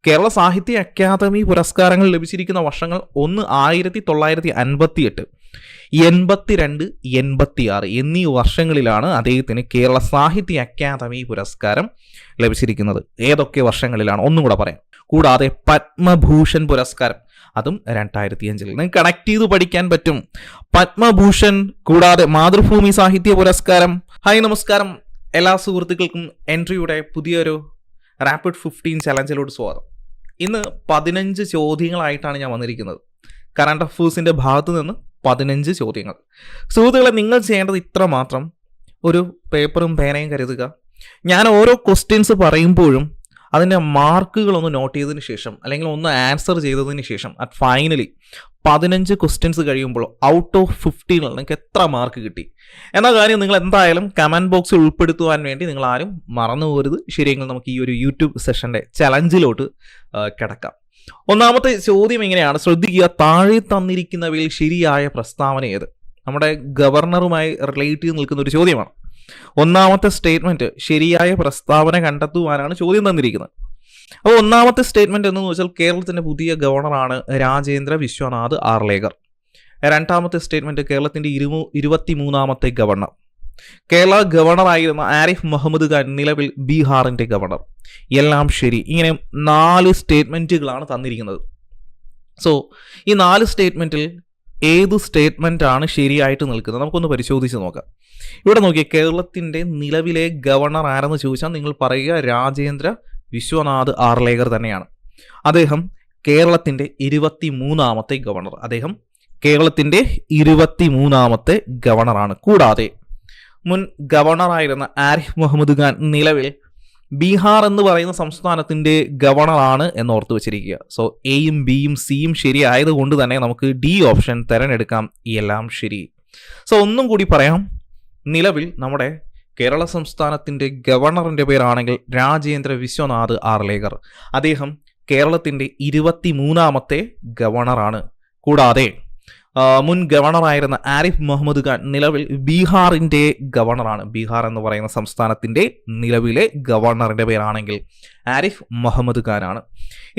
കേരള സാഹിത്യ അക്കാദമി പുരസ്കാരങ്ങൾ ലഭിച്ചിരിക്കുന്ന വർഷങ്ങൾ 1958, 82, 86 എന്നീ വർഷങ്ങളിലാണ് അദ്ദേഹത്തിന് കേരള സാഹിത്യ അക്കാദമി പുരസ്കാരം ലഭിച്ചിരിക്കുന്നത്. ഏതൊക്കെ വർഷങ്ങളിലാണ് ഒന്നും കൂടെ പറയാം. കൂടാതെ പത്മഭൂഷൺ പുരസ്കാരം അതും 2005. നിങ്ങൾക്ക് കണക്ട് ചെയ്ത് പഠിക്കാൻ പറ്റും. പത്മഭൂഷൺ കൂടാതെ മാതൃഭൂമി സാഹിത്യ പുരസ്കാരം. ഹായ് നമസ്കാരം, എല്ലാ സുഹൃത്തുക്കൾക്കും എൻട്രിയുടെ പുതിയൊരു റാപ്പിഡ് 15 ചലഞ്ചിലോട്ട് സ്വാഗതം. ഇന്ന് 15 ചോദ്യങ്ങളായിട്ടാണ് ഞാൻ വന്നിരിക്കുന്നത്. കറണ്ട് അഫേഴ്സിൻ്റെ ഭാഗത്ത് നിന്ന് 15 ചോദ്യങ്ങൾ. സുഹൃത്തുക്കളെ, നിങ്ങൾ ചെയ്യേണ്ടത് ഇത്ര മാത്രം: ഒരു പേപ്പറും പേനയും കരുതുക. ഞാൻ ഓരോ ക്വസ്റ്റ്യൻസ് പറയുമ്പോഴും അതിൻ്റെ മാർക്കുകളൊന്ന് നോട്ട് ചെയ്തതിന് ശേഷം, അല്ലെങ്കിൽ ഒന്ന് ആൻസർ ചെയ്തതിന് ശേഷം ഫൈനലി 15 ക്വസ്റ്റ്യൻസ് കഴിയുമ്പോൾ ഔട്ട് ഓഫ് 15 നിങ്ങൾക്ക് എത്ര മാർക്ക് കിട്ടി എന്ന കാര്യം നിങ്ങൾ എന്തായാലും കമൻറ്റ് ബോക്സിൽ ഉൾപ്പെടുത്തുവാൻ വേണ്ടി നിങ്ങൾ ആരും മറന്നു പോകരുത്. ശരിയെങ്കിൽ നമുക്ക് ഈ ഒരു യൂട്യൂബ് സെഷൻ്റെ ചലഞ്ചിലോട്ട് കിടക്കാം. ഒന്നാമത്തെ ചോദ്യം എങ്ങനെയാണ്, ശ്രദ്ധിക്കുക. താഴെ തന്നിരിക്കുന്നവയിൽ ശരിയായ പ്രസ്താവന ഏത്? നമ്മുടെ ഗവർണറുമായി റിലേറ്റ് ചെയ്ത് നിൽക്കുന്ന ഒരു ചോദ്യമാണ്. ഒന്നാമത്തെ സ്റ്റേറ്റ്മെന്റ് ശരിയായ പ്രസ്താവന കണ്ടെത്തുവാനാണ് ചോദ്യം തന്നിരിക്കുന്നത്. അപ്പോൾ ഒന്നാമത്തെ സ്റ്റേറ്റ്മെന്റ് എന്ന് വെച്ചാൽ കേരളത്തിന്റെ പുതിയ ഗവർണറാണ് രാജേന്ദ്ര വിശ്വനാഥ് ആർലേക്കർ. രണ്ടാമത്തെ സ്റ്റേറ്റ്മെന്റ് കേരളത്തിന്റെ 23ാമത്തെ ഗവർണർ. കേരള ഗവർണറായിരുന്ന ആരിഫ് മുഹമ്മദ് ഖാൻ നിലവിൽ ബീഹാറിന്റെ ഗവർണർ. എല്ലാം ശരി. ഇങ്ങനെ 4 സ്റ്റേറ്റ്മെന്റുകളാണ് തന്നിരിക്കുന്നത്. സോ ഈ 4 സ്റ്റേറ്റ്മെന്റിൽ ഏത് സ്റ്റേറ്റ്മെന്റ് ആണ് ശരിയായിട്ട് നിൽക്കുന്നത് നമുക്കൊന്ന് പരിശോധിച്ച് നോക്കാം. ഇവിടെ നോക്കിയാൽ കേരളത്തിന്റെ നിലവിലെ ഗവർണർ ആരെന്ന് ചോദിച്ചാൽ നിങ്ങൾ പറയുക രാജേന്ദ്ര വിശ്വനാഥ് ആർലേക്കർ തന്നെയാണ്. അദ്ദേഹം കേരളത്തിന്റെ 23ാമത്തെ ഗവർണർ. അദ്ദേഹം കേരളത്തിന്റെ 23ാമത്തെ ഗവർണറാണ്. കൂടാതെ മുൻ ഗവർണറായിരുന്ന ആരിഫ് മുഹമ്മദ് ഖാൻ നിലവിൽ ബീഹാർ എന്ന് പറയുന്ന സംസ്ഥാനത്തിന്റെ ഗവർണറാണ് എന്ന് ഓർത്തു വെച്ചിരിക്കുക. സോ എയും ബിയും സിയും ശരിയായതുകൊണ്ട് തന്നെ നമുക്ക് ഡി ഓപ്ഷൻ തിരഞ്ഞെടുക്കാം. എല്ലാം ശരി. സോ ഒന്നും കൂടി പറയാം. നിലവിൽ നമ്മുടെ കേരള സംസ്ഥാനത്തിന്റെ ഗവർണറിന്റെ പേരാണെങ്കിൽ രാജേന്ദ്ര വിശ്വനാഥ് ആർലേക്കർ. അദ്ദേഹം കേരളത്തിന്റെ 23ാമത്തെ ഗവർണറാണ്. കൂടാതെ മുൻ ഗവർണറായിരുന്ന ആരിഫ് മുഹമ്മദ് ഖാൻ നിലവിൽ ബീഹാറിന്റെ ഗവർണറാണ്. ബീഹാർ എന്ന് പറയുന്ന സംസ്ഥാനത്തിന്റെ നിലവിലെ ഗവർണറിന്റെ പേരാണെങ്കിൽ ആരിഫ് മുഹമ്മദ് ഖാനാണ്.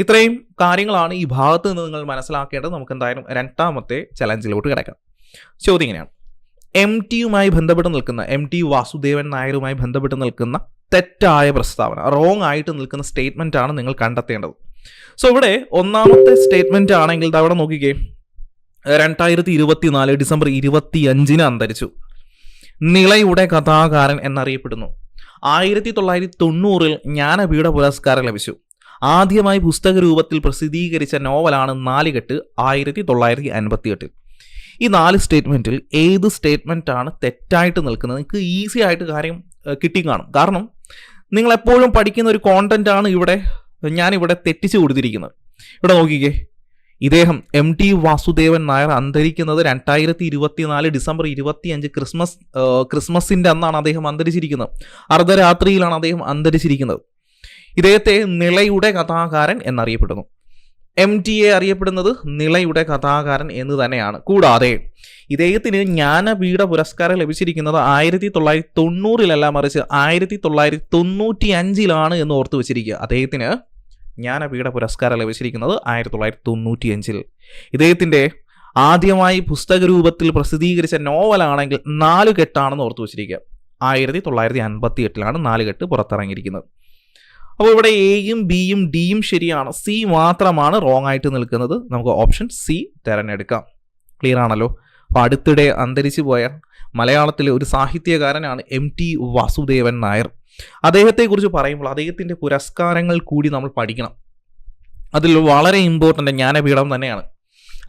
ഇത്രയും കാര്യങ്ങളാണ് ഈ ഭാഗത്ത് നിന്ന് നിങ്ങൾ മനസ്സിലാക്കേണ്ടത്. നമുക്ക് എന്തായാലും രണ്ടാമത്തെ ചലഞ്ചിലോട്ട് കിടക്കാം. ചോദ്യം ഇങ്ങനെയാണ്: MTയുമായി ബന്ധപ്പെട്ട് നിൽക്കുന്ന MT വാസുദേവൻ നായരുമായി ബന്ധപ്പെട്ട് നിൽക്കുന്ന തെറ്റായ പ്രസ്താവന, റോങ് ആയിട്ട് നിൽക്കുന്ന സ്റ്റേറ്റ്മെന്റ് ആണ് നിങ്ങൾ കണ്ടെത്തേണ്ടത്. സോ ഇവിടെ ഒന്നാമത്തെ സ്റ്റേറ്റ്മെന്റ് ആണെങ്കിൽ അവിടെ നോക്കിക്കേ, 2024 ഡിസംബർ 25 അന്തരിച്ചു. നിളയുടെ കഥാകാരൻ എന്നറിയപ്പെടുന്നു. 1990 ജ്ഞാനപീഠ പുരസ്കാരം ലഭിച്ചു. ആദ്യമായി പുസ്തക രൂപത്തിൽ പ്രസിദ്ധീകരിച്ച നോവലാണ് നാലുകെട്ട് 1958. ഈ 4 സ്റ്റേറ്റ്മെന്റിൽ ഏത് സ്റ്റേറ്റ്മെന്റ് ആണ് തെറ്റായിട്ട് നിൽക്കുന്നത്? നിങ്ങൾക്ക് ഈസി ആയിട്ട് കാര്യം കിട്ടിക്കാണും. കാരണം നിങ്ങൾ എപ്പോഴും പഠിക്കുന്ന ഒരു കോണ്ടന്റ് ആണ് ഞാനിവിടെ തെറ്റിച്ചു കൊടുത്തിരിക്കുന്നത്. ഇവിടെ നോക്കിക്കേ, ഇദ്ദേഹം MT വാസുദേവൻ നായർ അന്തരിക്കുന്നത് 2024 ഡിസംബർ 25 ക്രിസ്മസിന്റെ അന്നാണ് അദ്ദേഹം അന്തരിച്ചിരിക്കുന്നത്. അർദ്ധരാത്രിയിലാണ് അദ്ദേഹം അന്തരിച്ചിരിക്കുന്നത്. ഇദ്ദേഹത്തെ നിളയുടെ കഥാകാരൻ എന്നറിയപ്പെടുന്നു. MTയെ അറിയപ്പെടുന്നത് നിളയുടെ കഥാകാരൻ എന്ന് തന്നെയാണ്. കൂടാതെ ഇദ്ദേഹത്തിന് ജ്ഞാനപീഠ പുരസ്കാരം ലഭിച്ചിരിക്കുന്നത് 1990 മറിച്ച് 1995 എന്ന് ഓർത്തു വെച്ചിരിക്കുക. അദ്ദേഹത്തിന് ജ്ഞാനപീഠ പുരസ്കാരം ലഭിച്ചിരിക്കുന്നത് 1995. ഇദ്ദേഹത്തിന്റെ ആദ്യമായി പുസ്തക രൂപത്തിൽ പ്രസിദ്ധീകരിച്ച നോവലാണെങ്കിൽ നാലുകെട്ടാണെന്ന് ഓർത്തു വെച്ചിരിക്കുക. 1958 നാലുകെട്ട് പുറത്തിറങ്ങിയിരിക്കുന്നത്. അപ്പോൾ ഇവിടെ എയും ബിയും ഡിയും ശരിയാണ്, സി മാത്രമാണ് റോങ് ആയിട്ട് നിൽക്കുന്നത്. നമുക്ക് ഓപ്ഷൻ സി തിരഞ്ഞെടുക്കാം. ക്ലിയർ ആണല്ലോ? അപ്പോൾ അടുത്തിടെ അന്തരിച്ചു പോയ മലയാളത്തിലെ ഒരു സാഹിത്യകാരനാണ് MT വാസുദേവൻ നായർ. അദ്ദേഹത്തെക്കുറിച്ച് പറയുമ്പോൾ അദ്ദേഹത്തിൻ്റെ പുരസ്കാരങ്ങൾ കൂടി നമ്മൾ പഠിക്കണം. അതിൽ വളരെ ഇമ്പോർട്ടൻ്റ് ജ്ഞാനപീഠം തന്നെയാണ്.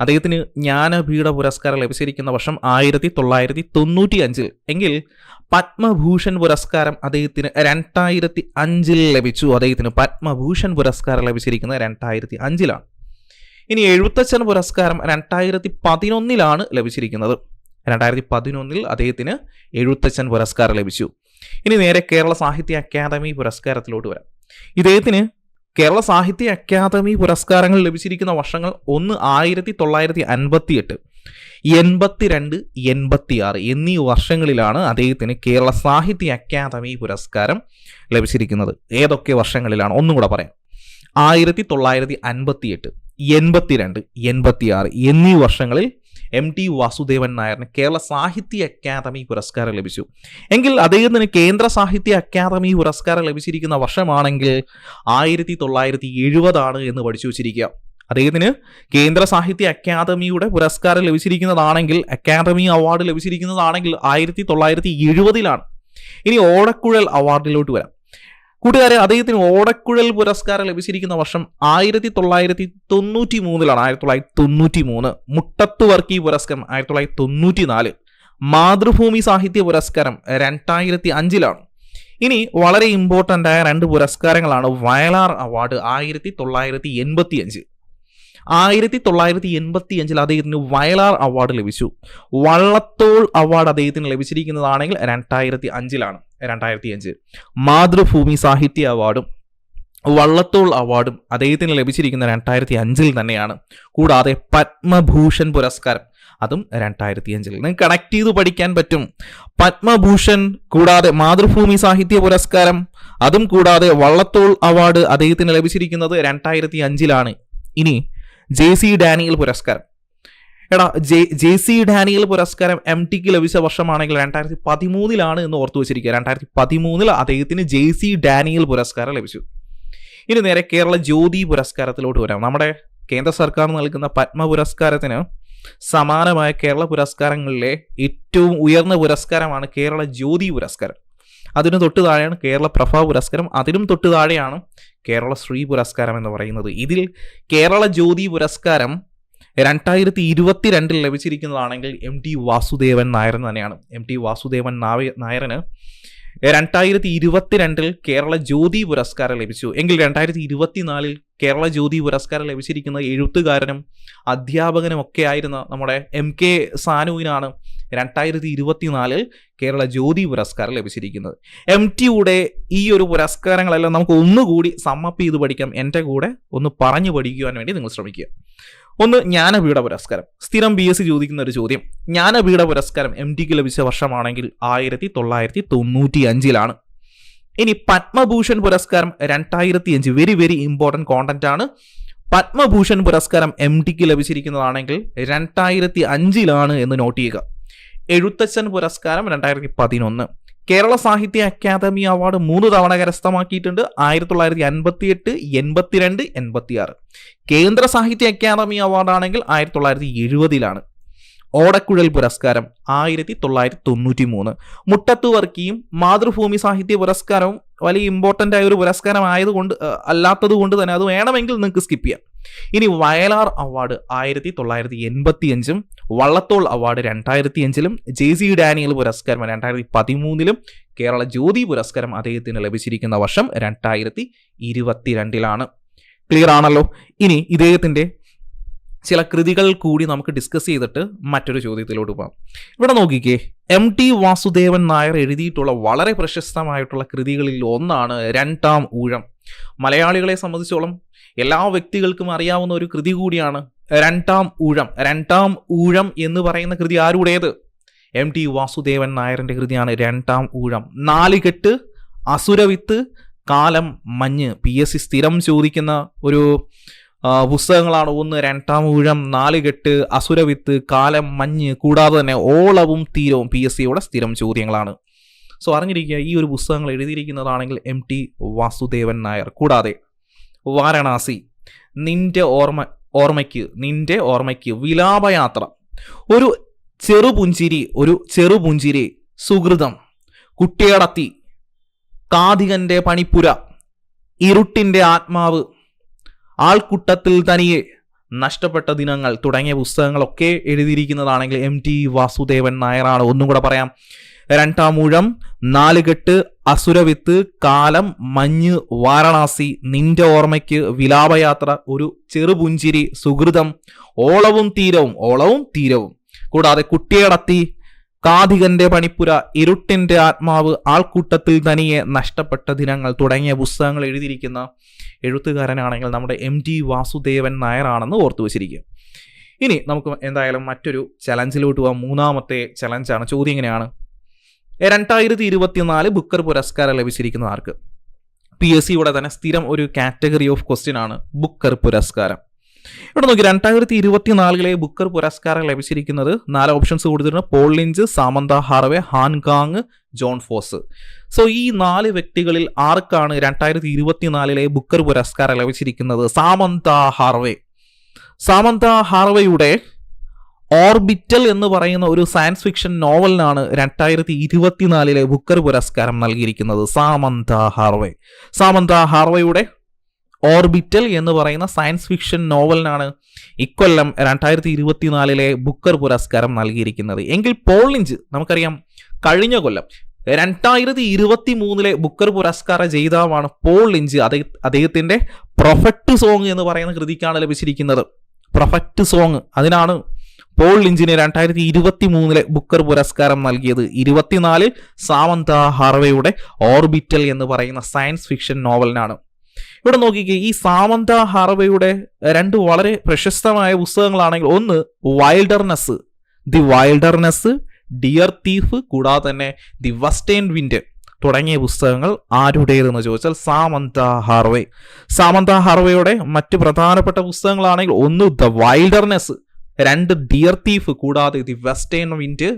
അദ്ദേഹത്തിന് ജ്ഞാനപീഠ പുരസ്കാരം ലഭിച്ചിരിക്കുന്ന വർഷം 1995 എങ്കിൽ പത്മഭൂഷൺ പുരസ്കാരം അദ്ദേഹത്തിന് 2005 ലഭിച്ചു. അദ്ദേഹത്തിന് പത്മഭൂഷൺ പുരസ്കാരം ലഭിച്ചിരിക്കുന്നത് 2005. ഇനി എഴുത്തച്ഛൻ പുരസ്കാരം 2011 ലഭിച്ചിരിക്കുന്നത്. 2011 അദ്ദേഹത്തിന് എഴുത്തച്ഛൻ പുരസ്കാരം ലഭിച്ചു. ഇനി നേരെ കേരള സാഹിത്യ അക്കാദമി പുരസ്കാരത്തിലോട്ട് വരാം. ഇദ്ദേഹത്തിന് കേരള സാഹിത്യ അക്കാദമി പുരസ്കാരങ്ങൾ ലഭിച്ചിരിക്കുന്ന വർഷങ്ങൾ 1958, 82, 86 എന്നീ വർഷങ്ങളിലാണ് അദ്ദേഹത്തിന് കേരള സാഹിത്യ അക്കാദമി പുരസ്കാരം ലഭിച്ചിരിക്കുന്നത്. ഏതൊക്കെ വർഷങ്ങളിലാണ് ഒന്നും കൂടെ പറയാം. 1958, 82, 86 എന്നീ വർഷങ്ങളിൽ MT വാസുദേവൻ നായറിന് കേരള സാഹിത്യ അക്കാദമി പുരസ്കാരം ലഭിച്ചു. എങ്കിൽ അദ്ദേഹത്തിന് കേന്ദ്ര സാഹിത്യ അക്കാദമി പുരസ്കാരം ലഭിച്ചിരിക്കുന്ന വർഷമാണെങ്കിൽ 1970 എന്ന് പഠിച്ചു വച്ചിരിക്കുക. അദ്ദേഹത്തിന് കേന്ദ്ര സാഹിത്യ അക്കാദമിയുടെ പുരസ്കാരം ലഭിച്ചിരിക്കുന്നതാണെങ്കിൽ, അക്കാദമി അവാർഡ് ലഭിച്ചിരിക്കുന്നതാണെങ്കിൽ 1970. ഇനി ഓടക്കുഴൽ അവാർഡിലോട്ട് വരാം. കൂട്ടുകാരെ, അദ്ദേഹത്തിന് ഓടക്കുഴൽ പുരസ്കാരം ലഭിച്ചിരിക്കുന്ന വർഷം 1993. 1993 മുട്ടത്ത് വർക്കി പുരസ്കാരം 1994. മാതൃഭൂമി സാഹിത്യ പുരസ്കാരം 2005. ഇനി വളരെ ഇമ്പോർട്ടൻ്റ് ആയ 2 പുരസ്കാരങ്ങളാണ്. വയലാർ അവാർഡ് 1985. 1985 അദ്ദേഹത്തിന് വയലാർ അവാർഡ് ലഭിച്ചു. വള്ളത്തോൾ അവാർഡ് അദ്ദേഹത്തിന് ലഭിച്ചിരിക്കുന്നതാണെങ്കിൽ 2005. മാതൃഭൂമി സാഹിത്യ അവാർഡും വള്ളത്തോൾ അവാർഡും അദ്ദേഹത്തിന് ലഭിച്ചിരിക്കുന്ന 2005 തന്നെയാണ്. കൂടാതെ പത്മഭൂഷൺ പുരസ്കാരം അതും 2005. നിങ്ങൾക്ക് കണക്ട് ചെയ്ത് പഠിക്കാൻ പറ്റും. പത്മഭൂഷൺ കൂടാതെ മാതൃഭൂമി സാഹിത്യ പുരസ്കാരം അതും കൂടാതെ വള്ളത്തോൾ അവാർഡ് അദ്ദേഹത്തിന് ലഭിച്ചിരിക്കുന്നത് 2005. ഇനി JC ഡാനിയൽ പുരസ്കാരം. JC ഡാനിയൽ പുരസ്കാരം MTക്ക് ലഭിച്ച വർഷമാണെങ്കിൽ 2013 എന്ന് ഓർത്തു വെച്ചിരിക്കുക. 2013 അദ്ദേഹത്തിന് JC ഡാനിയൽ പുരസ്കാരം ലഭിച്ചു. ഇനി നേരെ കേരള ജ്യോതി പുരസ്കാരത്തിലോട്ട് വരാം. നമ്മുടെ കേന്ദ്ര സർക്കാർ നൽകുന്ന പത്മ പുരസ്കാരത്തിന് സമാനമായ കേരള പുരസ്കാരങ്ങളിലെ ഏറ്റവും ഉയർന്ന പുരസ്കാരമാണ് കേരള ജ്യോതി പുരസ്കാരം. അതിന് തൊട്ട് താഴെയാണ് കേരള പ്രഭ പുരസ്കാരം. അതിനും തൊട്ട് താഴെയാണ് കേരള ശ്രീ പുരസ്കാരം എന്ന് പറയുന്നത്. ഇതിൽ കേരള ജ്യോതി പുരസ്കാരം 2022 ലഭിച്ചിരിക്കുന്നതാണെങ്കിൽ MT വാസുദേവൻ നായർ തന്നെയാണ്. MT വാസുദേവൻ നായറിന് 2022 കേരള ജ്യോതി പുരസ്കാരം ലഭിച്ചു. എങ്കിൽ 2024 കേരള ജ്യോതി പുരസ്കാരം ലഭിച്ചിരിക്കുന്ന എഴുത്തുകാരനും അധ്യാപകനും ഒക്കെ ആയിരുന്ന നമ്മുടെ MK സാനുവിനാണ് 2024 കേരള ജ്യോതി പുരസ്കാരം ലഭിച്ചിരിക്കുന്നത്. MTയുടെ ഈ ഒരു പുരസ്കാരങ്ങളെല്ലാം നമുക്ക് ഒന്നുകൂടി സമ്മപ്പ് ചെയ്ത് പഠിക്കാം. എൻ്റെ കൂടെ ഒന്ന് പറഞ്ഞു പഠിക്കുവാൻ വേണ്ടി നിങ്ങൾ ശ്രമിക്കുക. ഒന്ന്, ജ്ഞാനപീഠ പുരസ്കാരം. സ്ഥിരം BSc ചോദിക്കുന്ന ഒരു ചോദ്യം. ജ്ഞാനപീഠ പുരസ്കാരം MTക്ക് ലഭിച്ച വർഷമാണെങ്കിൽ 1995. ഇനി പത്മഭൂഷൺ പുരസ്കാരം 2005. വെരി വെരി ഇമ്പോർട്ടൻറ്റ് കോണ്ടന്റ് ആണ്. പത്മഭൂഷൺ പുരസ്കാരം MTക്ക് ലഭിച്ചിരിക്കുന്നതാണെങ്കിൽ 2005 എന്ന് നോട്ട് ചെയ്യുക. എഴുത്തച്ഛൻ പുരസ്കാരം 2011. കേരള സാഹിത്യ അക്കാദമി അവാർഡ് 3 തവണ കരസ്ഥമാക്കിയിട്ടുണ്ട്. 1958, 82, 86. കേന്ദ്ര സാഹിത്യ അക്കാദമി അവാർഡാണെങ്കിൽ 1970. ഓടക്കുഴൽ പുരസ്കാരം 1993. മുട്ടത്ത് വർക്കിയും മാതൃഭൂമി സാഹിത്യ പുരസ്കാരവും വലിയ ഇമ്പോർട്ടൻ്റ് ആയ ഒരു പുരസ്കാരം ആയതുകൊണ്ട് അല്ലാത്തത് കൊണ്ട് തന്നെ അത് വേണമെങ്കിൽ നിങ്ങൾക്ക് സ്കിപ്പ് ചെയ്യാം. ഇനി Vayalar award 1985, Vallathol award 2005, JC Daniel പുരസ്കാരം 2013, കേരള ജ്യോതി പുരസ്കാരം അദ്ദേഹത്തിന് ലഭിച്ചിരിക്കുന്ന വർഷം 2022. ക്ലിയർ ആണല്ലോ. ഇനി ഇദ്ദേഹത്തിൻ്റെ ചില കൃതികൾ കൂടി നമുക്ക് ഡിസ്കസ് ചെയ്തിട്ട് മറ്റൊരു ചോദ്യത്തിലോട്ട് പോകാം. ഇവിടെ നോക്കിക്കേ, MT വാസുദേവൻ നായർ എഴുതിയിട്ടുള്ള വളരെ പ്രശസ്തമായിട്ടുള്ള കൃതികളിൽ ഒന്നാണ് രണ്ടാം ഊഴം. മലയാളികളെ സംബന്ധിച്ചോളം എല്ലാ വ്യക്തികൾക്കും അറിയാവുന്ന ഒരു കൃതി കൂടിയാണ് രണ്ടാം ഊഴം. രണ്ടാം ഊഴം എന്ന് പറയുന്ന കൃതി ആരുടേത്? MT വാസുദേവൻ നായറിൻ്റെ കൃതിയാണ് രണ്ടാം ഊഴം. 4 കെട്ട്, അസുരവിത്ത്, കാലം, മഞ്ഞ്. PSC സ്ഥിരം ചോദിക്കുന്ന ഒരു പുസ്തകങ്ങളാണ്. 1 രണ്ടാം ഊഴം, 4 കെട്ട്, അസുരവിത്ത്, കാലം, മഞ്ഞ്. കൂടാതെ തന്നെ ഓളവും തീരവും PSCയുടെ സ്ഥിരം ചോദ്യങ്ങളാണ്. സോ അറിഞ്ഞിരിക്കുക, ഈ ഒരു പുസ്തകങ്ങൾ എഴുതിയിരിക്കുന്നതാണെങ്കിൽ MT വാസുദേവൻ നായർ. കൂടാതെ വാരണാസി, നിന്റെ ഓർമ്മയ്ക്ക്, വിലാപയാത്ര, ഒരു ചെറുപുഞ്ചിരി, സുഹൃതം, കുട്ടിയടത്തി, കാതികന്റെ പണിപ്പുര, ഇരുട്ടിന്റെ ആത്മാവ്, ആൾക്കൂട്ടത്തിൽ തനിയെ, നഷ്ടപ്പെട്ട ദിനങ്ങൾ തുടങ്ങിയ പുസ്തകങ്ങളൊക്കെ എഴുതിയിരിക്കുന്നതാണെങ്കിൽ MT വാസുദേവൻ നായരാണ്. ഒന്നും കൂടെ പറയാം: രണ്ടാം ഊഴം, 4 കെട്ട്, അസുരവിത്ത്, കാലം, മഞ്ഞ്, വാരണാസി, നിന്റെ ഓർമ്മയ്ക്ക്, വിലാപയാത്ര, ഒരു ചെറുപുഞ്ചിരി, സുഹൃതം, ഓളവും തീരവും. കൂടാതെ കുട്ടിയടത്തി, കാതികന്റെ പണിപ്പുര, ഇരുട്ടിന്റെ ആത്മാവ്, ആൾക്കൂട്ടത്തിൽ തനിയെ, നഷ്ടപ്പെട്ട ദിനങ്ങൾ തുടങ്ങിയ പുസ്തകങ്ങൾ എഴുതിയിരിക്കുന്ന എഴുത്തുകാരനാണെങ്കിൽ നമ്മുടെ MT വാസുദേവൻ നായരാണെന്ന് ഓർത്തു വച്ചിരിക്കുക. ഇനി നമുക്ക് എന്തായാലും മറ്റൊരു ചലഞ്ചിലോട്ട് പോകാം. 3ാമത്തെ ചലഞ്ചാണ്. ചോദ്യം ഇങ്ങനെയാണ്: 2024 ബുക്കർ പുരസ്കാരം ലഭിച്ചിരിക്കുന്ന ആർക്ക്? PSCയുടെ തന്നെ സ്ഥിരം ഒരു കാറ്റഗറി ഓഫ് ക്വസ്റ്റ്യൻ ആണ് ബുക്കർ പുരസ്കാരം. ഇവിടെ നോക്കി 2024 ബുക്കർ പുരസ്കാരം ലഭിച്ചിരിക്കുന്നത് 4 ഓപ്ഷൻസ് കൊടുത്തിട്ടുണ്ട്. Paul Lynch, Samantha Harvey, Han Kang, Jon Fosse. So ഈ 4 വ്യക്തികളിൽ ആർക്കാണ് 2024 ബുക്കർ പുരസ്കാരം ലഭിച്ചിരിക്കുന്നത്? Samantha Harvey. സാമന്ത ഹാർവേയുടെ ഓർബിറ്റൽ എന്ന് പറയുന്ന ഒരു സയൻസ് ഫിക്ഷൻ നോവലിനാണ് 2024 ബുക്കർ പുരസ്കാരം നൽകിയിരിക്കുന്നത്. സാമന്ത ഹാർവേ. സാമന്ത ഹാർവേയുടെ ഓർബിറ്റൽ എന്ന് പറയുന്ന സയൻസ് ഫിക്ഷൻ നോവലിനാണ് ഇക്കൊല്ലം 2024 ബുക്കർ പുരസ്കാരം നൽകിയിരിക്കുന്നത്. എങ്കിൽ പോൾ ലിഞ്ച് നമുക്കറിയാം കഴിഞ്ഞ കൊല്ലം 2023 ബുക്കർ പുരസ്കാര ജേതാവാണ് പോൾ ലിഞ്ച്. അദ്ദേഹത്തിന്റെ പ്രൊഫക്റ്റ് സോങ് എന്ന് പറയുന്ന കൃതിക്കാണ് ലഭിച്ചിരിക്കുന്നത്. പ്രൊഫക്റ്റ് സോങ്, അതിനാണ് പോൾ ലിഞ്ചിന് 2023 ബുക്കർ പുരസ്കാരം നൽകിയത്. 24 സാമന്ത ഹാർവേയുടെ ഓർബിറ്റൽ എന്ന് പറയുന്ന സയൻസ് ഫിക്ഷൻ നോവലിനാണ്. ഇവിടെ നോക്കിക്കേ, ഈ സാമന്ത ഹാർവേയുടെ 2 വളരെ പ്രശസ്തമായ പുസ്തകങ്ങളാണെങ്കിൽ ഒന്ന് wilderness, the wilderness, dear thief, കൂടാതെ തന്നെ ദി വെസ്റ്റേൺ വിൻഡ് തുടങ്ങിയ പുസ്തകങ്ങൾ ആരുടേതെന്ന് ചോദിച്ചാൽ സാമന്ത ഹാർവേ. സാമന്ത ഹാർവേയുടെ മറ്റ് പ്രധാനപ്പെട്ട പുസ്തകങ്ങളാണെങ്കിൽ ഒന്ന് ദ വൈൽഡർനെസ്, 2 ഡിയർ തീഫ്, കൂടാതെ ദി വെസ്റ്റേൺ വിൻഡ്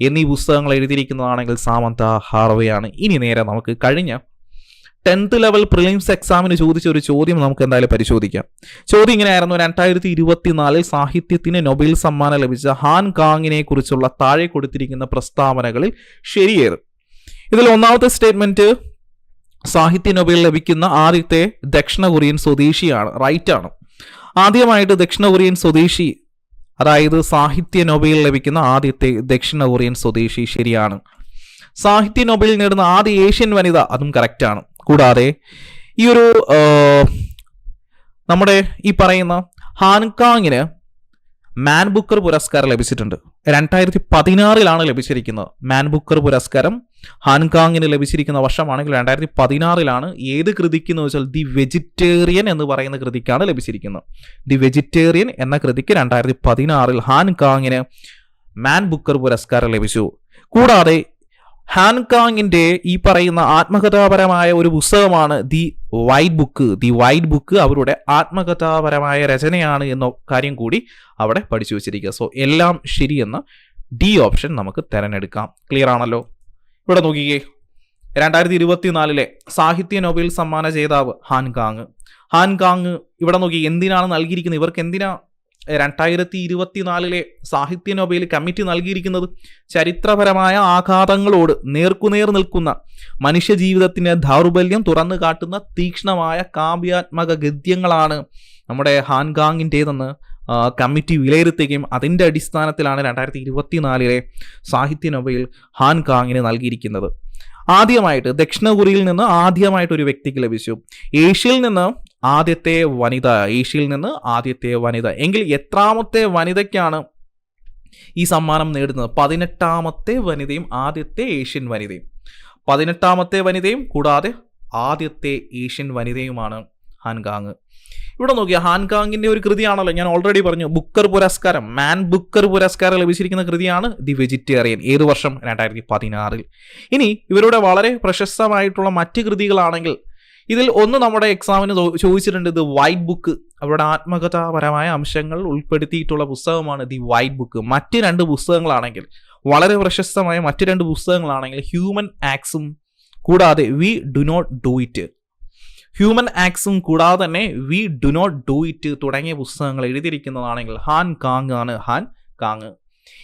എന്നീ പുസ്തകങ്ങൾ എഴുതിയിരിക്കുന്നതാണെങ്കിൽ സാമന്ത ഹാർവേ ആണ്. ഇനി നേരെ നമുക്ക് കഴിഞ്ഞ 10th ലെവൽ പ്രിലിംസ് എക്സാമിന് ചോദിച്ച ഒരു ചോദ്യം നമുക്ക് എന്തായാലും പരിശോധിക്കാം. ചോദ്യം ഇങ്ങനെയായിരുന്നു: 2024 സാഹിത്യത്തിന് നൊബേൽ സമ്മാനം ലഭിച്ച ഹാൻകാങ്ങിനെ കുറിച്ചുള്ള താഴെ കൊടുത്തിരിക്കുന്ന പ്രസ്താവനകളിൽ ശരിയേത്? ഇതിൽ ഒന്നാമത്തെ സ്റ്റേറ്റ്മെന്റ് സാഹിത്യ നൊബേൽ ലഭിക്കുന്ന ആദ്യത്തെ ദക്ഷിണ കൊറിയൻ സ്വദേശിയാണ്, റൈറ്റ് ആണ്. ആദ്യമായിട്ട് ദക്ഷിണ കൊറിയൻ സ്വദേശി, അതായത് സാഹിത്യ നൊബേൽ ലഭിക്കുന്ന ആദ്യത്തെ ദക്ഷിണ കൊറിയൻ സ്വദേശി ശരിയാണ്. സാഹിത്യ നൊബേൽ നേടുന്ന ആദ്യ ഏഷ്യൻ വനിത, അതും കറക്റ്റ് ആണ്. കൂടാതെ ഈ ഒരു നമ്മുടെ ഈ പറയുന്ന ഹാൻകാങ്ങിന് മാൻ ബുക്കർ പുരസ്കാരം ലഭിച്ചിട്ടുണ്ട്. 2016 ലഭിച്ചിരിക്കുന്നത്. മാൻ ബുക്കർ പുരസ്കാരം ഹാൻകാങ്ങിന് ലഭിച്ചിരിക്കുന്ന വർഷമാണെങ്കിൽ 2016 ഏത് കൃതിക്ക് എന്ന് വെച്ചാൽ ദി വെജിറ്റേറിയൻ എന്ന് പറയുന്ന കൃതിക്കാണ് ലഭിച്ചിരിക്കുന്നത്. ദി വെജിറ്റേറിയൻ എന്ന കൃതിക്ക് 2016 ഹാൻകാങ്ങിന് മാൻ ബുക്കർ പുരസ്കാരം ലഭിച്ചു. കൂടാതെ ഹാൻകാങ്ങിന്റെ ഈ പറയുന്ന ആത്മകഥാപരമായ ഒരു പുസ്തകമാണ് the white book. The white book അവരുടെ ആത്മകഥാപരമായ രചനയാണ് എന്ന കാര്യം കൂടി അവിടെ പഠിച്ചു വെച്ചിരിക്കുക. സോ എല്ലാം ശരിയെന്ന് ഡി ഓപ്ഷൻ നമുക്ക് തിരഞ്ഞെടുക്കാം. ക്ലിയർ ആണല്ലോ? ഇവിടെ നോക്കിക്കേ, 2024 സാഹിത്യ നൊബേൽ സമ്മാന ജേതാവ് ഹാൻകാങ്. ഹാൻകാങ് ഇവിടെ നോക്കി എന്തിനാണ് നൽകിയിരിക്കുന്നത്? ഇവർക്ക് എന്തിനാ 2024 സാഹിത്യ നൊബേൽ കമ്മിറ്റി നൽകിയിരിക്കുന്നത്? ചരിത്രപരമായ ആഘാതങ്ങളോട് നേർക്കുനേർ നിൽക്കുന്ന മനുഷ്യജീവിതത്തിന്റെ ദൗർബല്യം തുറന്നു കാട്ടുന്ന തീക്ഷ്ണമായ കാവ്യാത്മക ഗദ്യങ്ങളാണ് നമ്മുടെ ഹാൻകാങ്ങിൻ്റെതെന്ന് കമ്മിറ്റി വിലയിരുത്തുകയും അതിൻ്റെ അടിസ്ഥാനത്തിലാണ് 2024 സാഹിത്യ നൊബേൽ ഹാൻകാങ്ങിന് നൽകിയിരിക്കുന്നത്. ആദ്യമായിട്ട് ദക്ഷിണ കൊറിയയിൽ നിന്ന് ആദ്യമായിട്ട് ഒരു വ്യക്തിക്ക് ലഭിച്ചു. ഏഷ്യയിൽ നിന്ന് ആദ്യത്തെ വനിത. എങ്കിൽ എത്രാമത്തെ വനിതയ്ക്കാണ് ഈ സമ്മാനം നേടുന്നത്? 18ാമത്തെ വനിതയും ആദ്യത്തെ ഏഷ്യൻ വനിതയും. 18ാമത്തെ വനിതയും കൂടാതെ ആദ്യത്തെ ഏഷ്യൻ വനിതയുമാണ് ഹാൻകാങ്. ഇവിടെ നോക്കിയാൽ ഹാൻകാങ്ങിന്റെ ഒരു കൃതിയാണല്ലോ, ഞാൻ ഓൾറെഡി പറഞ്ഞു, ബുക്കർ പുരസ്കാരം, മാൻ ബുക്കർ പുരസ്കാരം ലഭിച്ചിരിക്കുന്ന കൃതിയാണ് ദി വെജിറ്റേറിയൻ. ഏത് വർഷം? 2016. ഇനി ഇവരുടെ വളരെ പ്രശസ്തമായിട്ടുള്ള മറ്റ് കൃതികളാണെങ്കിൽ ഇതിൽ ഒന്ന് നമ്മുടെ എക്സാമിന് ചോദിച്ചിട്ടുണ്ട്, ദി വൈറ്റ് ബുക്ക്. അവരുടെ ആത്മകഥാപരമായ അംശങ്ങൾ ഉൾപ്പെടുത്തിയിട്ടുള്ള പുസ്തകമാണ് ദി വൈറ്റ് ബുക്ക്. മറ്റ് 2 പുസ്തകങ്ങളാണെങ്കിൽ, വളരെ പ്രശസ്തമായ മറ്റ് 2 പുസ്തകങ്ങളാണെങ്കിൽ ഹ്യൂമൻ ആക്സും കൂടാതെ we do not do it. Human ആക്സും കൂടാതെ തന്നെ we do not do it തുടങ്ങിയ പുസ്തകങ്ങൾ എഴുതിയിരിക്കുന്നതാണെങ്കിൽ ഹാൻകാങ് ആണ്. ഹാൻകാങ്.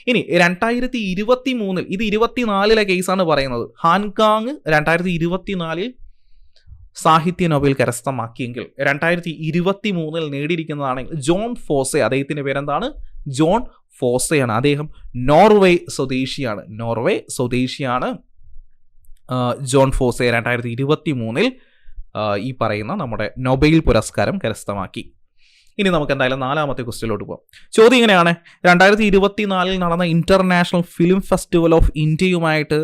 ഇനി 2023 ഇത് 24 കേസാണ് പറയുന്നത്. ഹാൻകാങ് 2024 സാഹിത്യ നൊബേൽ കരസ്ഥമാക്കിയെങ്കിൽ 2023 നേടിയിരിക്കുന്നതാണെങ്കിൽ ജോൺ ഫോസെ. അദ്ദേഹത്തിന്റെ പേരെന്താണ്? ജോൺ ഫോസെയാണ്. അദ്ദേഹം നോർവേ സ്വദേശിയാണ്. ജോൺ ഫോസെ 2023 ഈ പറയുന്ന നമ്മുടെ നൊബേൽ പുരസ്കാരം കരസ്ഥമാക്കി. ഇനി നമുക്ക് എന്തായാലും 4ാമത്തെ ക്വസ്റ്റ്യനിലോട്ട് പോകാം. ചോദ്യം ഇങ്ങനെയാണ്: 2024 നടന്ന ഇന്റർനാഷണൽ ഫിലിം ഫെസ്റ്റിവൽ ഓഫ് ഇന്ത്യയുമായിട്ട്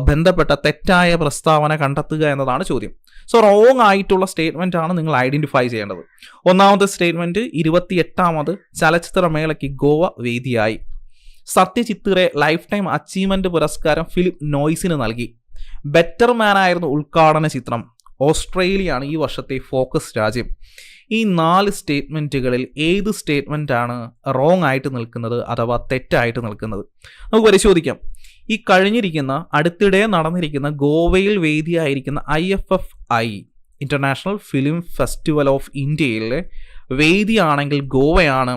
ബന്ധപ്പെട്ട തെറ്റായ പ്രസ്താവന കണ്ടെത്തുക എന്നതാണ് ചോദ്യം. സോ റോങ് ആയിട്ടുള്ള സ്റ്റേറ്റ്മെന്റ് ആണ് നിങ്ങൾ ഐഡന്റിഫൈ ചെയ്യേണ്ടത്. ഒന്നാമത്തെ സ്റ്റേറ്റ്മെന്റ് 28ാമത് ചലച്ചിത്രമേളയ്ക്ക് ഗോവ വേദിയായി. Satyajit Ray life time achievement പുരസ്കാരം ഫിലിം നോയ്സിന് നൽകി. ബെറ്റർ മാൻ ആയിരുന്നു ഉദ്ഘാടന ചിത്രം. ഓസ്ട്രേലിയയാണ് ഈ വർഷത്തെ ഫോക്കസ് രാജ്യം. ഈ 4 സ്റ്റേറ്റ്മെൻറ്റുകളിൽ ഏത് സ്റ്റേറ്റ്മെൻറ്റാണ് റോങ് ആയിട്ട് നിൽക്കുന്നത് അഥവാ തെറ്റായിട്ട് നിൽക്കുന്നത്? നമുക്ക് പരിശോധിക്കാം. ഈ അടുത്തിടെ നടന്നിരിക്കുന്ന ഗോവയിൽ വേദിയായിരിക്കുന്ന IFFI international film Festival of ഇന്ത്യയിലെ വേദിയാണെങ്കിൽ ഗോവയാണ്.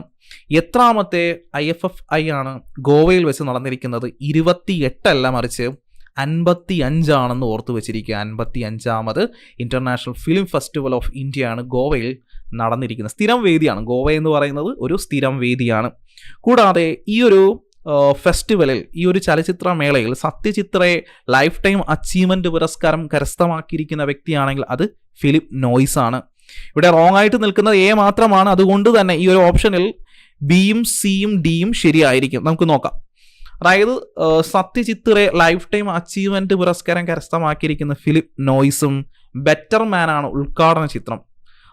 എത്രാമത്തെ IFFI ആണ് ഗോവയിൽ വെച്ച് നടന്നിരിക്കുന്നത്? 28 അല്ല, മറിച്ച് 55 ആണെന്ന് ഓർത്തു വെച്ചിരിക്കുക. 55ാമത് ഇൻ്റർനാഷണൽ ഫിലിം ഫെസ്റ്റിവൽ ഓഫ് ഇന്ത്യയാണ് ഗോവയിൽ നടന്നിരിക്കുന്നത്. സ്ഥിരം വേദിയാണ്. ഗോവ എന്ന് പറയുന്നത് ഒരു സ്ഥിരം വേദിയാണ്. കൂടാതെ ഈ ഒരു ഫെസ്റ്റിവലിൽ, ഈ ഒരു ചലച്ചിത്രമേളയിൽ സത്യജിത്രയെ ലൈഫ് ടൈം അച്ചീവ്മെൻറ്റ് പുരസ്കാരം കരസ്ഥമാക്കിയിരിക്കുന്ന വ്യക്തിയാണെങ്കിൽ അത് ഫിലിപ്പ് നോയ്സ് ആണ്. ഇവിടെ റോങ് ആയിട്ട് നിൽക്കുന്നത് A മാത്രമാണ്. അതുകൊണ്ട് തന്നെ ഈ ഒരു ഓപ്ഷനിൽ Bയും Cയും Dയും ശരിയായിരിക്കും. നമുക്ക് നോക്കാം. അതായത് സത്യജിത്രയെ ലൈഫ് ടൈം അച്ചീവ്മെൻറ്റ് പുരസ്കാരം കരസ്ഥമാക്കിയിരിക്കുന്ന ഫിലിപ്പ് നോയ്സും ബെറ്റർ മാനാണ് ഉദ്ഘാടന ചിത്രം.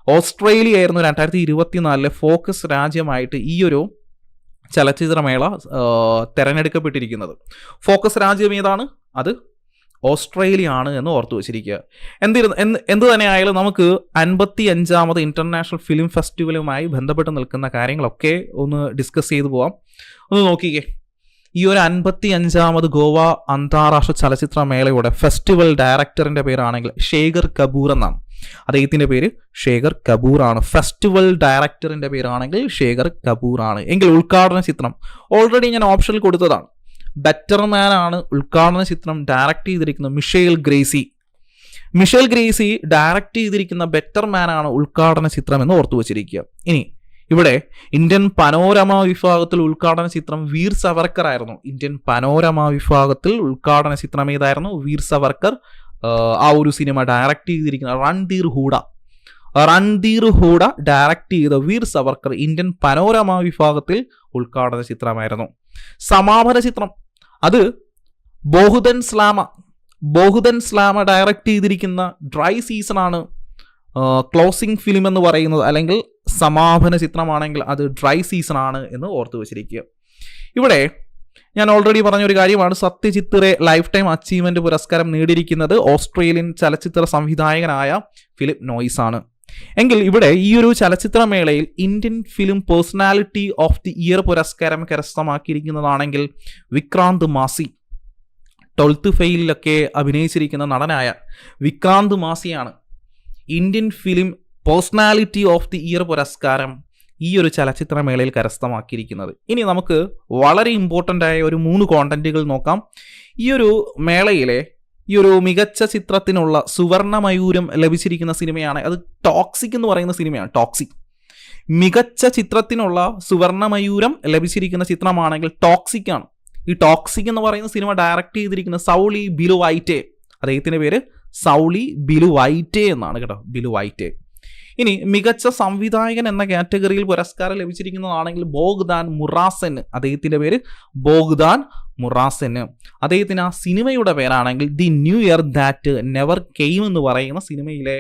ഓസ്ട്രേലിയ ആയിരുന്നു 2024 ഫോക്കസ് രാജ്യമായിട്ട് ഈ ഒരു ചലച്ചിത്രമേള തിരഞ്ഞെടുക്കപ്പെട്ടിരിക്കുന്നത്. ഫോക്കസ് രാജ്യം ഏതാണ്? അത് ഓസ്ട്രേലിയ ആണ് എന്ന് ഓർത്തു വച്ചിരിക്കുക. എന്ത് തന്നെയായാലും നമുക്ക് 55ാമത് ഇൻ്റർനാഷണൽ ഫിലിം ഫെസ്റ്റിവലുമായി ബന്ധപ്പെട്ട് നിൽക്കുന്ന കാര്യങ്ങളൊക്കെ ഒന്ന് ഡിസ്കസ് ചെയ്തു പോവാം. ഒന്ന് നോക്കിക്കേ. ഈ ഒരു 55ാമത് ഗോവ അന്താരാഷ്ട്ര ചലച്ചിത്രമേളയുടെ ഫെസ്റ്റിവൽ ഡയറക്ടറിൻ്റെ പേരാണെങ്കിൽ ശേഖർ കപൂർ എന്നാണ്. അദ്ദേഹത്തിൻ്റെ പേര് ശേഖർ കപൂർ ആണ്. ഫെസ്റ്റിവൽ ഡയറക്ടറിൻ്റെ പേരാണെങ്കിൽ ശേഖർ കപൂർ ആണ്. എങ്കിൽ ഉദ്ഘാടന ചിത്രം ഓൾറെഡി ഞാൻ ഓപ്ഷനിൽ കൊടുത്തതാണ്. ബെറ്റർ മാൻ ആണ് ഉദ്ഘാടന ചിത്രം ഡയറക്റ്റ് ചെയ്തിരിക്കുന്നത് മിഷേൽ ഗ്രേസി ഡയറക്റ്റ് ചെയ്തിരിക്കുന്ന ബെറ്റർ മാൻ ആണ് ഉദ്ഘാടന ചിത്രം എന്ന് ഓർത്തു വച്ചിരിക്കുക. ഇനി ഇവിടെ ഇന്ത്യൻ പനോരമ വിഭാഗത്തിൽ ഉദ്ഘാടന ചിത്രം വീർ സവർക്കർ ആയിരുന്നു. ഇന്ത്യൻ പനോരമ വിഭാഗത്തിൽ ഉദ്ഘാടന ചിത്രം ഏതായിരുന്നു? വീർ സവർക്കർ. ആ ഒരു സിനിമ ഡയറക്റ്റ് ചെയ്തിരിക്കുന്ന റൺധീർ ഹൂഡ ഡയറക്റ്റ് ചെയ്ത വീർ സവർക്കർ ഇന്ത്യൻ പനോരമ വിഭാഗത്തിൽ ഉദ്ഘാടന ചിത്രമായിരുന്നു. സമാപന ചിത്രം അത് ബോഹുദൻ സ്ലാമ ഡയറക്റ്റ് ചെയ്തിരിക്കുന്ന ഡ്രൈ സീസൺ ആണ് ക്ലോസിംഗ് ഫിലിം എന്ന് പറയുന്നത്. അല്ലെങ്കിൽ സമാപന ചിത്രമാണെങ്കിൽ അത് ഡ്രൈ സീസൺ ആണ് എന്ന് ഓർത്തു വെച്ചിരിക്കുക. ഇവിടെ ഞാൻ ഓൾറെഡി പറഞ്ഞൊരു കാര്യമാണ്, സത്യജിത്രയെ ലൈഫ് ടൈം അച്ചീവ്മെൻറ്റ് പുരസ്കാരം നേടിയിരിക്കുന്നത് ഓസ്ട്രേലിയൻ ചലച്ചിത്ര സംവിധായകനായ ഫിലിപ്പ് നോയ്സ് ആണ്. എങ്കിൽ ഇവിടെ ഈ ഒരു ചലച്ചിത്രമേളയിൽ Indian film personality of the year പുരസ്കാരം കരസ്ഥമാക്കിയിരിക്കുന്നതാണെങ്കിൽ വിക്രാന്ത് മാസി. 12th ഫെയിലിലൊക്കെ അഭിനയിച്ചിരിക്കുന്ന നടനായ വിക്രാന്ത് മാസിയാണ് Indian film personality of the year പുരസ്കാരം ഈ ഒരു ചലച്ചിത്രമേളയിൽ കരസ്ഥമാക്കിയിരിക്കുന്നത്. ഇനി നമുക്ക് വളരെ ഇമ്പോർട്ടൻ്റ് ആയ ഒരു 3 കോണ്ടന്റുകൾ നോക്കാം. ഈ ഒരു മേളയിലെ ഈ ഒരു മികച്ച ചിത്രത്തിനുള്ള സുവർണമയൂരം ലഭിച്ചിരിക്കുന്ന സിനിമയാണ് അത് ടോക്സിക് എന്ന് പറയുന്ന സിനിമയാണ്. മികച്ച ചിത്രത്തിനുള്ള സുവർണമയൂരം ലഭിച്ചിരിക്കുന്ന ചിത്രമാണെങ്കിൽ ടോക്സിക് ആണ്. ഈ ടോക്സിക് എന്ന് പറയുന്ന സിനിമ ഡയറക്റ്റ് ചെയ്തിരിക്കുന്ന സൗളി ബിലുവൈറ്റെ. അദ്ദേഹത്തിൻ്റെ പേര് സൗളി ബിലുവൈറ്റെ എന്നാണ് കേട്ടോ, ബിലുവൈറ്റെ. ഇനി മികച്ച സംവിധായകൻ എന്ന കാറ്റഗറിയിൽ പുരസ്കാരം ലഭിച്ചിരിക്കുന്നതാണെങ്കിൽ ബോഗ്ദാൻ മുറാസെന്. അദ്ദേഹത്തിൻ്റെ പേര് ബോഗ്ദാൻ മുറാസെന്. അദ്ദേഹത്തിന് ആ സിനിമയുടെ പേരാണെങ്കിൽ the new year that never came എന്ന് പറയുന്ന സിനിമയിലെ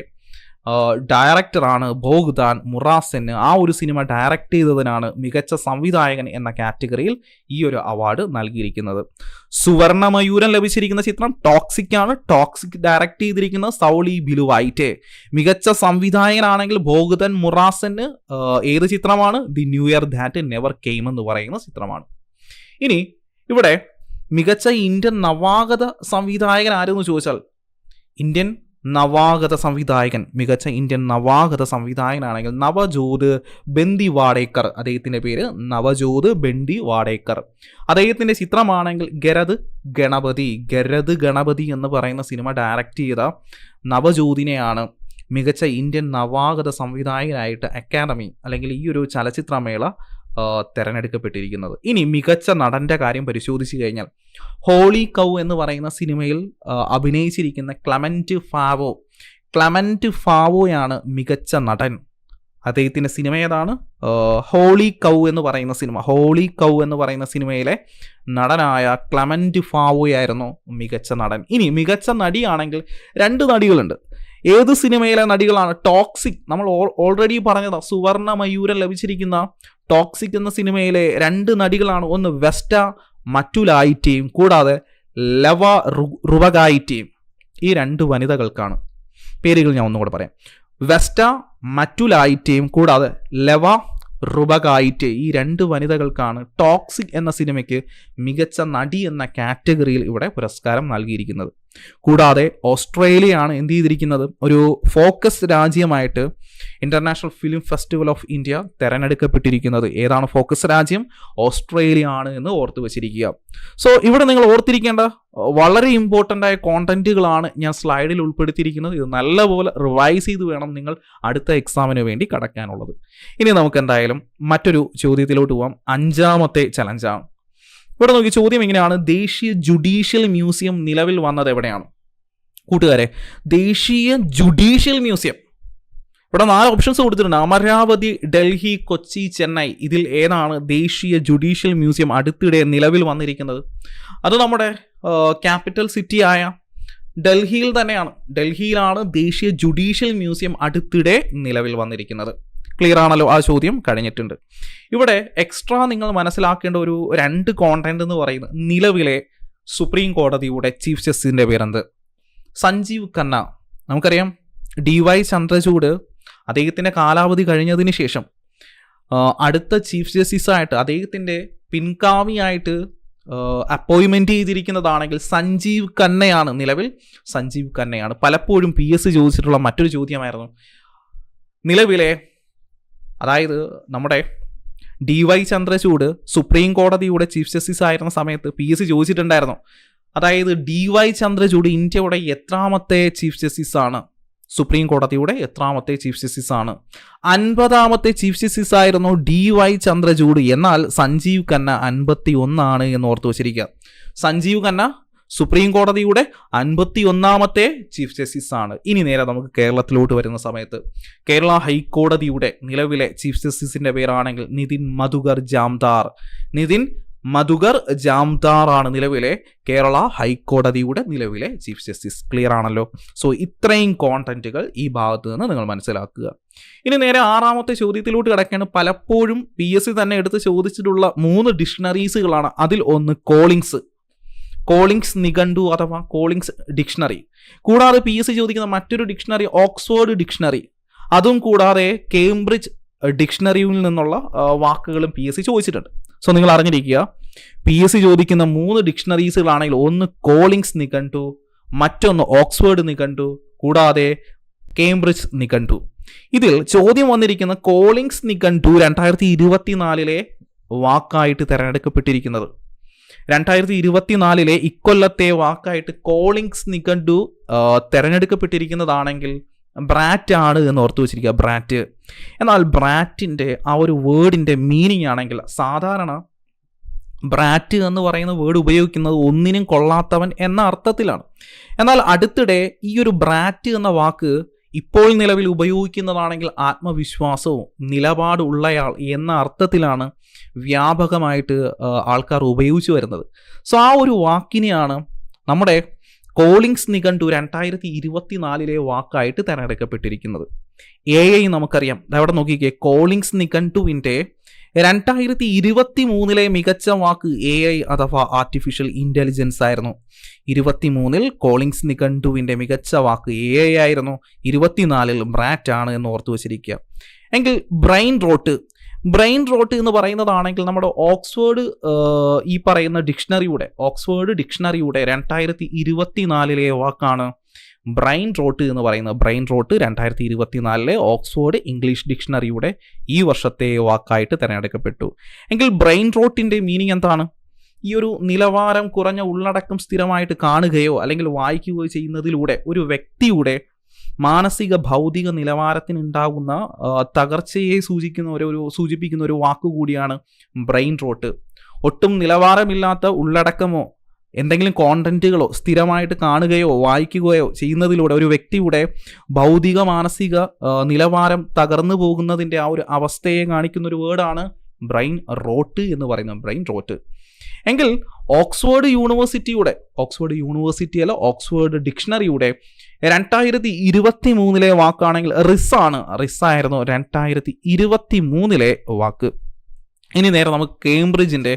ഡയറക്ടറാണ് ബോഗ്ദാൻ മുറാസെന്. ആ ഒരു സിനിമ ഡയറക്റ്റ് ചെയ്തതിനാണ് മികച്ച സംവിധായകൻ എന്ന കാറ്റഗറിയിൽ ഈ ഒരു അവാർഡ് നൽകിയിരിക്കുന്നത്. സുവർണമയൂരം ലഭിച്ചിരിക്കുന്ന ചിത്രം ടോക്സിക് ആണ്. ടോക്സിക് ഡയറക്റ്റ് ചെയ്തിരിക്കുന്നത് സൗളി ബിലുവൈറ്റെ. മികച്ച സംവിധായകനാണെങ്കിൽ ബോഗ്ദാൻ മുറാസെന്. ഏത് ചിത്രമാണ്? The new year that never came എന്ന് പറയുന്ന ചിത്രമാണ്. ഇനി ഇവിടെ മികച്ച ഇന്ത്യൻ നവാഗത സംവിധായകൻ ആരെന്ന് ചോദിച്ചാൽ മികച്ച ഇന്ത്യൻ നവാഗത സംവിധായകനാണെങ്കിൽ നവജോത് ബെന്ദിവാഡേക്കർ. അദ്ദേഹത്തിൻ്റെ പേര് നവജോത് ബെന്ദിവാഡേക്കർ. അദ്ദേഹത്തിൻ്റെ ചിത്രമാണെങ്കിൽ ഗരദ് ഗണപതി എന്ന് പറയുന്ന സിനിമ ഡയറക്റ്റ് ചെയ്ത നവജോതിനെയാണ് മികച്ച ഇന്ത്യൻ നവാഗത സംവിധായകനായിട്ട് അക്കാദമി അല്ലെങ്കിൽ ഈ ഒരു ചലച്ചിത്രമേള തിരഞ്ഞെടുക്കപ്പെട്ടിരിക്കുന്നത്. ഇനി മികച്ച നടൻ്റെ കാര്യം പരിശോധിച്ച് കഴിഞ്ഞാൽ ഹോളി കൗ എന്ന് പറയുന്ന സിനിമയിൽ അഭിനയിച്ചിരിക്കുന്ന ക്ലമന്റ് ഫാവോയാണ് മികച്ച നടൻ. അദ്ദേഹത്തിൻ്റെ സിനിമ ഏതാണ്? ഹോളി കൗ എന്ന് പറയുന്ന സിനിമയിലെ നടനായ ക്ലമന്റ് ഫാവോയായിരുന്നു മികച്ച നടൻ. ഇനി മികച്ച നടിയാണെങ്കിൽ 2 നടികളുണ്ട്. ഏത് സിനിമയിലെ നടികളാണ്? ടോക്സിക്. നമ്മൾ ഓൾറെഡി പറഞ്ഞത് സുവർണ മയൂരം ലഭിച്ചിരിക്കുന്ന ടോക്സിക് എന്ന സിനിമയിലെ 2 നടികളാണ്. ഒന്ന് വെസ്റ്റ മറ്റുലായിറ്റയും കൂടാതെ ലവ റുവഗായിറ്റയും. ഈ 2 വനിതകൾക്കാണ്. പേരുകൾ ഞാൻ ഒന്നുകൂടെ പറയാം. വെസ്റ്റ മറ്റുലായിറ്റയും കൂടാതെ ലെവ റുബകായിറ്റെ, ഈ 2 വനിതകൾക്കാണ് ടോക്സിക് എന്ന സിനിമയ്ക്ക് മികച്ച നടി എന്ന കാറ്റഗറിയിൽ ഇവിടെ പുരസ്കാരം നൽകിയിരിക്കുന്നത്. കൂടാതെ ഓസ്ട്രേലിയയാണ് എന്ത് ചെയ്തിരിക്കുന്നത്, ഒരു ഫോക്കസ് രാജ്യമായിട്ട് International Film Festival of India തിരഞ്ഞെടുക്കപ്പെട്ടിരിക്കുന്നത്. ഏതാണ് ഫോക്കസ് രാജ്യം? ഓസ്ട്രേലിയ ആണ് എന്ന് ഓർത്തു വച്ചിരിക്കുക. സോ ഇവിടെ നിങ്ങൾ ഓർത്തിരിക്കേണ്ട വളരെ ഇമ്പോർട്ടൻ്റ് ആയ കോണ്ടന്റുകളാണ് ഞാൻ സ്ലൈഡിൽ ഉൾപ്പെടുത്തിയിരിക്കുന്നത്. ഇത് നല്ലപോലെ റിവൈസ് ചെയ്ത് വേണം നിങ്ങൾ അടുത്ത എക്സാമിന് വേണ്ടി കടക്കാനുള്ളത്. ഇനി നമുക്ക് എന്തായാലും മറ്റൊരു ചോദ്യത്തിലോട്ട് പോകാം. 5ാമത്തെ ചലഞ്ചാണ്. ഇവിടെ നോക്കി ചോദ്യം എങ്ങനെയാണ്, ദേശീയ ജുഡീഷ്യൽ മ്യൂസിയം നിലവിൽ വന്നത് എവിടെയാണ്? കൂട്ടുകാരെ, ദേശീയ ജുഡീഷ്യൽ മ്യൂസിയം ഇവിടെ 4 ഓപ്ഷൻസ് കൊടുത്തിട്ടുണ്ട്. അമരാവതി, ഡൽഹി, കൊച്ചി, ചെന്നൈ. ഇതിൽ ഏതാണ് ദേശീയ ജുഡീഷ്യൽ മ്യൂസിയം അടുത്തിടെ നിലവിൽ വന്നിരിക്കുന്നത്? അത് നമ്മുടെ ക്യാപിറ്റൽ സിറ്റി ആയ ഡൽഹിയിൽ തന്നെയാണ്. ഡൽഹിയിലാണ് ദേശീയ ജുഡീഷ്യൽ മ്യൂസിയം അടുത്തിടെ നിലവിൽ വന്നിരിക്കുന്നത്. ക്ലിയർ ആണല്ലോ? ആ ചോദ്യം കഴിഞ്ഞിട്ടുണ്ട്. ഇവിടെ എക്സ്ട്രാ നിങ്ങൾ മനസ്സിലാക്കേണ്ട ഒരു 2 കോണ്ടന്റ് എന്ന് പറയുന്നത്, നിലവിലെ സുപ്രീം കോടതിയുടെ ചീഫ് ജസ്റ്റിസിന്റെ പേരെന്ത്? സഞ്ജീവ് ഖന്ന. നമുക്കറിയാം DY ചന്ദ്രചൂഡ് അദ്ദേഹത്തിന്റെ കാലാവധി കഴിഞ്ഞതിന് ശേഷം അടുത്ത ചീഫ് ജസ്റ്റിസായിട്ട് അദ്ദേഹത്തിന്റെ പിൻഗാമിയായിട്ട് അപ്പോയിൻമെന്റ് ചെയ്തിരിക്കുന്നതാണെങ്കിൽ സഞ്ജീവ് ഖന്നയാണ്. നിലവിൽ സഞ്ജീവ് ഖന്നയാണ്. പലപ്പോഴും PSC ചോദിച്ചിട്ടുള്ള മറ്റൊരു ചോദ്യമായിരുന്നു, നിലവിലെ അതായത് നമ്മുടെ DY ചന്ദ്രചൂഡ് സുപ്രീം കോടതിയുടെ ചീഫ് ജസ്റ്റിസ് ആയിരുന്ന സമയത്ത് PSC ചോദിച്ചിട്ടുണ്ടായിരുന്നു, അതായത് DY ചന്ദ്രചൂഡ് ഇന്ത്യയുടെ എത്രാമത്തെ ചീഫ് ജസ്റ്റിസ് ആണ്? സുപ്രീം കോടതിയുടെ എത്രാമത്തെ ചീഫ് ജസ്റ്റിസ് ആണ്? 50ാമത്തെ ചീഫ് ജസ്റ്റിസ് ആയിരുന്നു DY ചന്ദ്രചൂഡ്. എന്നാൽ സഞ്ജീവ് ഖന്ന 51 എന്ന് ഓർത്തു വച്ചിരിക്കുക. സഞ്ജീവ് ഖന്ന സുപ്രീം കോടതിയുടെ 51ാമത്തെ ചീഫ് ജസ്റ്റിസ് ആണ്. ഇനി നേരെ നമുക്ക് കേരളത്തിലോട്ട് വരുന്ന സമയത്ത്, കേരള ഹൈക്കോടതിയുടെ നിലവിലെ ചീഫ് ജസ്റ്റിസിന്റെ പേരാണെങ്കിൽ നിതിൻ മധുകർ ജാംദാർ. നിതിൻ മധുകർ ജാംദാർ ആണ് നിലവിലെ കേരള ഹൈക്കോടതിയുടെ നിലവിലെ ചീഫ് ജസ്റ്റിസ്. ക്ലിയർ ആണല്ലോ? സോ ഇത്രയും കോണ്ടന്റുകൾ ഈ ഭാഗത്ത് നിന്ന് നിങ്ങൾ മനസ്സിലാക്കുക. ഇനി നേരെ 6ാമത്തെ ചോദ്യത്തിലോട്ട് കിടക്കുകയാണ്. പലപ്പോഴും PSC തന്നെ എടുത്ത് ചോദിച്ചിട്ടുള്ള 3 ഡിക്ഷണറീസുകളാണ്. അതിൽ ഒന്ന് കോളിങ്സ് നിഘണ്ടു അഥവാ കോളിങ്സ് ഡിക്ഷണറി. കൂടാതെ PSC ചോദിക്കുന്ന മറ്റൊരു ഡിക്ഷണറി ഓക്സ്ഫോർഡ് ഡിക്ഷണറി. അതും കൂടാതെ കേംബ്രിഡ്ജ് ഡിക്ഷണറിയിൽ നിന്നുള്ള വാക്കുകളും PSC ചോദിച്ചിട്ടുണ്ട്. സോ നിങ്ങൾ അറിഞ്ഞിരിക്കുക, PSC ചോദിക്കുന്ന 3 ഡിക്ഷണറീസുകളാണെങ്കിൽ ഒന്ന് കോളിങ്സ് നിഘണ്ടു, മറ്റൊന്ന് ഓക്സ്ഫോർഡ് നിഘണ്ടു, കൂടാതെ കേംബ്രിഡ്ജ് നിഘണ്ടു. ഇതിൽ ചോദ്യം വന്നിരിക്കുന്ന കോളിങ്സ് നിഘണ്ടു 2024 വാക്കായിട്ട് തിരഞ്ഞെടുക്കപ്പെട്ടിരിക്കുന്നത്. 2024 ഇക്കൊല്ലത്തെ വാക്കായിട്ട് കോളിങ്സ് നിഘണ്ടു തിരഞ്ഞെടുക്കപ്പെട്ടിരിക്കുന്നതാണെങ്കിൽ ബ്രാറ്റ് ആണ് എന്ന് ഓർത്തു വെച്ചിരിക്കുക. ബ്രാറ്റ്. എന്നാൽ ബ്രാറ്റിൻ്റെ ആ ഒരു വേർഡിൻ്റെ മീനിങ് ആണെങ്കിൽ സാധാരണ ബ്രാറ്റ് എന്ന് പറയുന്ന വേർഡ് ഉപയോഗിക്കുന്നത് ഒന്നിനും കൊള്ളാത്തവൻ എന്ന അർത്ഥത്തിലാണ്. എന്നാൽ അടുത്തിടെ ഈ ഒരു ബ്രാറ്റ് എന്ന വാക്ക് ഇപ്പോൾ നിലവിൽ ഉപയോഗിക്കുന്നതാണെങ്കിൽ ആത്മവിശ്വാസവും നിലപാടുള്ളയാൾ എന്ന അർത്ഥത്തിലാണ് വ്യാപകമായിട്ട് ആൾക്കാർ ഉപയോഗിച്ചു വരുന്നത്. സോ ആ ഒരു വാക്കിനെയാണ് നമ്മുടെ കോളിങ്സ് നിഘണ്ടു 2024 വാക്കായിട്ട് തിരഞ്ഞെടുക്കപ്പെട്ടിരിക്കുന്നത്. AI നമുക്കറിയാം. അവിടെ നോക്കിക്കേ, കോളിങ്സ് നിഘണ്ടുവിൻ്റെ 2023 മികച്ച വാക്ക് AI അഥവാ ആർട്ടിഫിഷ്യൽ ഇൻ്റലിജൻസ് ആയിരുന്നു. 23 കോളിങ്സ് നിഘണ്ടുവിൻ്റെ മികച്ച വാക്ക് AI ആയിരുന്നു. 24 ബ്രാറ്റ് ആണ് എന്ന് ഓർത്തു വച്ചിരിക്കുക. എങ്കിൽ ബ്രെയിൻ റോട്ട് എന്ന് പറയുന്നതാണെങ്കിൽ നമ്മുടെ ഓക്സ്ഫോർഡ് ഈ പറയുന്ന ഓക്സ്ഫോർഡ് ഡിക്ഷണറിയുടെ 2024 വാക്കാണ് ബ്രെയിൻ റോട്ട് എന്ന് പറയുന്നത്. ബ്രെയിൻ റോട്ട് 2024 ഓക്സ്ഫോർഡ് ഇംഗ്ലീഷ് ഡിക്ഷണറിയുടെ ഈ വർഷത്തെ വാക്കായിട്ട് തിരഞ്ഞെടുക്കപ്പെട്ടു. എങ്കിൽ ബ്രെയിൻ റോട്ടിൻ്റെ മീനിങ് എന്താണ്? ഈ ഒരു നിലവാരം കുറഞ്ഞ ഉള്ളടക്കം സ്ഥിരമായിട്ട് കാണുകയോ അല്ലെങ്കിൽ വായിക്കുകയോ ചെയ്യുന്നതിലൂടെ ഒരു വ്യക്തിയുടെ മാനസിക ഭൗതിക നിലവാരത്തിനുണ്ടാകുന്ന തകർച്ചയെ സൂചിപ്പിക്കുന്ന ഒരു വാക്കുകൂടിയാണ് ബ്രെയിൻ റോട്ട്. ഒട്ടും നിലവാരമില്ലാത്ത ഉള്ളടക്കമോ എന്തെങ്കിലും കോണ്ടന്റുകളോ സ്ഥിരമായിട്ട് കാണുകയോ വായിക്കുകയോ ചെയ്യുന്നതിലൂടെ ഒരു വ്യക്തിയുടെ ഭൗതിക മാനസിക നിലവാരം തകർന്നു പോകുന്നതിൻ്റെ ആ ഒരു അവസ്ഥയെ കാണിക്കുന്ന ഒരു വേർഡാണ് ബ്രെയിൻ റോട്ട് എന്ന് പറയുന്നത്. Brain rote. എങ്കിൽ ഓക്സ്ഫോർഡ് യൂണിവേഴ്സിറ്റി അല്ല, ഓക്സ്ഫോർഡ് ഡിക്ഷണറിയുടെ 2023 വാക്കാണെങ്കിൽ റിസ് ആയിരുന്നു 2023 വാക്ക്. ഇനി നേരെ നമുക്ക് കേംബ്രിഡ്ജിൻ്റെ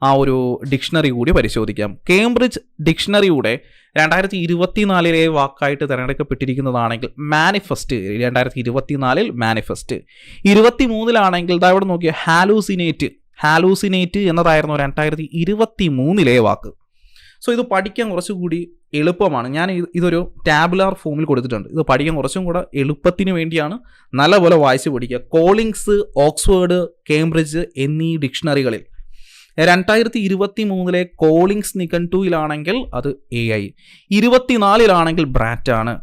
ആ ഒരു ഡിക്ഷണറി കൂടി പരിശോധിക്കാം. കേംബ്രിഡ്ജ് ഡിക്ഷണറിയുടെ 2024 വാക്കായിട്ട് തിരഞ്ഞെടുക്കപ്പെട്ടിരിക്കുന്നതാണെങ്കിൽ മാനിഫെസ്റ്റ്, 2024 മാനിഫെസ്റ്റ്. 23 ഇവിടെ നോക്കിയ ഹാലൂസിനേറ്റ് എന്നതായിരുന്നു 2023 വാക്ക്. സോ ഇത് പഠിക്കാൻ കുറച്ചുകൂടി എളുപ്പമാണ്. ഞാൻ ഇതൊരു ടാബുലാർ ഫോമിൽ കൊടുത്തിട്ടുണ്ട്. ഇത് പഠിക്കാൻ കുറച്ചും കൂടെ എളുപ്പത്തിന് വേണ്ടിയാണ്. നല്ലപോലെ വായിച്ച് പഠിക്കുക. കോളിങ്സ്, ഓക്സ്ഫോർഡ്, കേംബ്രിഡ്ജ് എന്നീ ഡിക്ഷണറികളിൽ 2023 കോളിങ്സ് നിഘണ്ടുവിലാണെങ്കിൽ അത് AI, 24 ബ്രാറ്റാണ്.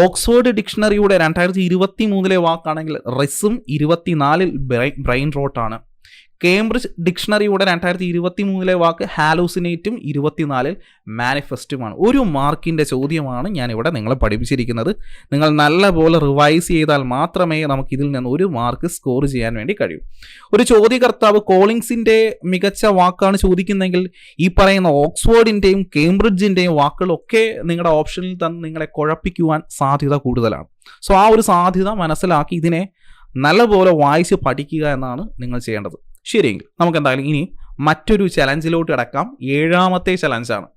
ഓക്സ്ഫോർഡ് ഡിക്ഷണറിയുടെ 2023 വാക്കാണെങ്കിൽ റിസും, 24 ബ്രെയിൻ റോട്ടാണ്. കേംബ്രിഡ്ജ് ഡിക്ഷണറിയുടെ 2023 വാക്ക് ഹാലൂസിനേറ്റും, 24 മാനിഫെസ്റ്റുമാണ്. 1 മാർക്കിൻ്റെ ചോദ്യമാണ് ഞാനിവിടെ നിങ്ങളെ പഠിപ്പിച്ചിരിക്കുന്നത്. നിങ്ങൾ നല്ലപോലെ റിവൈസ് ചെയ്താൽ മാത്രമേ നമുക്ക് ഇതിൽ നിന്ന് 1 മാർക്ക് സ്കോർ ചെയ്യാൻ വേണ്ടി കഴിയൂ. ഒരു ചോദ്യകർത്താവ് കോളിങ്സിൻ്റെ മികച്ച വാക്കാണ് ചോദിക്കുന്നതെങ്കിൽ ഈ പറയുന്ന ഓക്സ്ഫോർഡിൻ്റെയും കേംബ്രിഡ്ജിൻ്റെയും വാക്കുകളൊക്കെ നിങ്ങളുടെ ഓപ്ഷനിൽ തന്നെ നിങ്ങളെ കുഴപ്പിക്കുവാൻ സാധ്യത കൂടുതലാണ്. സോ ആ ഒരു സാധ്യത മനസ്സിലാക്കി ഇതിനെ നല്ലപോലെ വായിച്ച് പഠിക്കുക എന്നാണ് നിങ്ങൾ ചെയ്യേണ്ടത്. ശരിയെങ്കിൽ നമുക്ക് എന്തായാലും ഇനി മറ്റൊരു ചലഞ്ചിലോട്ട് കിടക്കാം. 7ാമത്തെ ചലഞ്ചാണ്.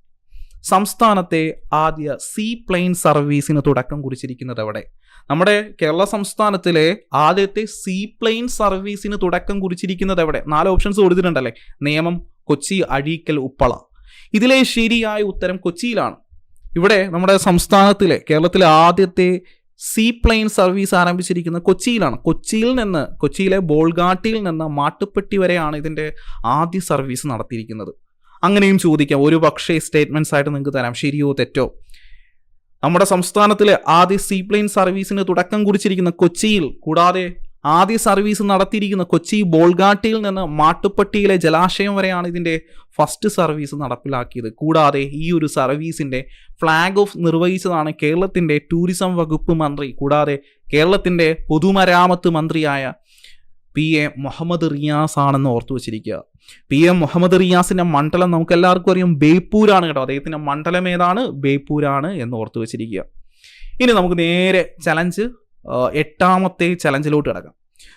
സംസ്ഥാനത്തെ ആദ്യ സീ പ്ലെയിൻ സർവീസിന് തുടക്കം കുറിച്ചിരിക്കുന്നത് എവിടെ? നമ്മുടെ കേരള സംസ്ഥാനത്തിലെ ആദ്യത്തെ സീ പ്ലെയിൻ സർവീസിന് തുടക്കം കുറിച്ചിരിക്കുന്നത് എവിടെ? 4 ഓപ്ഷൻസ് കൊടുത്തിട്ടുണ്ടല്ലേ. നേമം, കൊച്ചി, അഴീക്കൽ, ഉപ്പള. ഇതിലെ ശരിയായ ഉത്തരം കൊച്ചിയിലാണ്. ഇവിടെ നമ്മുടെ സംസ്ഥാനത്തിലെ കേരളത്തിലെ ആദ്യത്തെ സീ പ്ലെയിൻ സർവീസ് ആരംഭിച്ചിരിക്കുന്നത് കൊച്ചിയിലാണ്. കൊച്ചിയിലെ ബോൾഗാട്ടിയിൽ നിന്ന് മാട്ടുപ്പെട്ടി വരെയാണ് ഇതിൻ്റെ ആദ്യ സർവീസ് നടത്തിയിരിക്കുന്നത്. അങ്ങനെയും ചോദിക്കാം. ഒരു പക്ഷേ സ്റ്റേറ്റ്മെൻറ്റ്സ് ആയിട്ട് നിങ്ങൾക്ക് തരാം, ശരിയോ തെറ്റോ. നമ്മുടെ സംസ്ഥാനത്തിലെ ആദ്യ സീ പ്ലെയിൻ സർവീസിന് തുടക്കം കുറിച്ചിരിക്കുന്ന കൊച്ചിയിൽ, കൂടാതെ ആദ്യ സർവീസ് നടത്തിയിരിക്കുന്ന കൊച്ചി ബോൾഗാട്ടിയിൽ നിന്ന് മാട്ടുപ്പെട്ടിയിലെ ജലാശയം വരെയാണ് ഇതിൻ്റെ ഫസ്റ്റ് സർവീസ് നടപ്പിലാക്കിയത്. കൂടാതെ ഈ ഒരു സർവീസിൻ്റെ ഫ്ലാഗ് ഓഫ് നിർവഹിച്ചതാണ് കേരളത്തിൻ്റെ ടൂറിസം വകുപ്പ് മന്ത്രി, കൂടാതെ കേരളത്തിൻ്റെ പൊതുമരാമത്ത് മന്ത്രിയായ PM മുഹമ്മദ് റിയാസ് ആണെന്ന് ഓർത്തു വച്ചിരിക്കുക. PM മുഹമ്മദ് റിയാസിൻ്റെ മണ്ഡലം നമുക്ക് എല്ലാവർക്കും അറിയാം ബേപ്പൂരാണ് കേട്ടോ. അദ്ദേഹത്തിൻ്റെ മണ്ഡലം ഏതാണ്? ബേപ്പൂരാണ് എന്ന് ഓർത്തു വച്ചിരിക്കുക. ഇനി നമുക്ക് നേരെ 8ാമത്തെ ചലഞ്ചിലോട്ട് കിടക്കാം.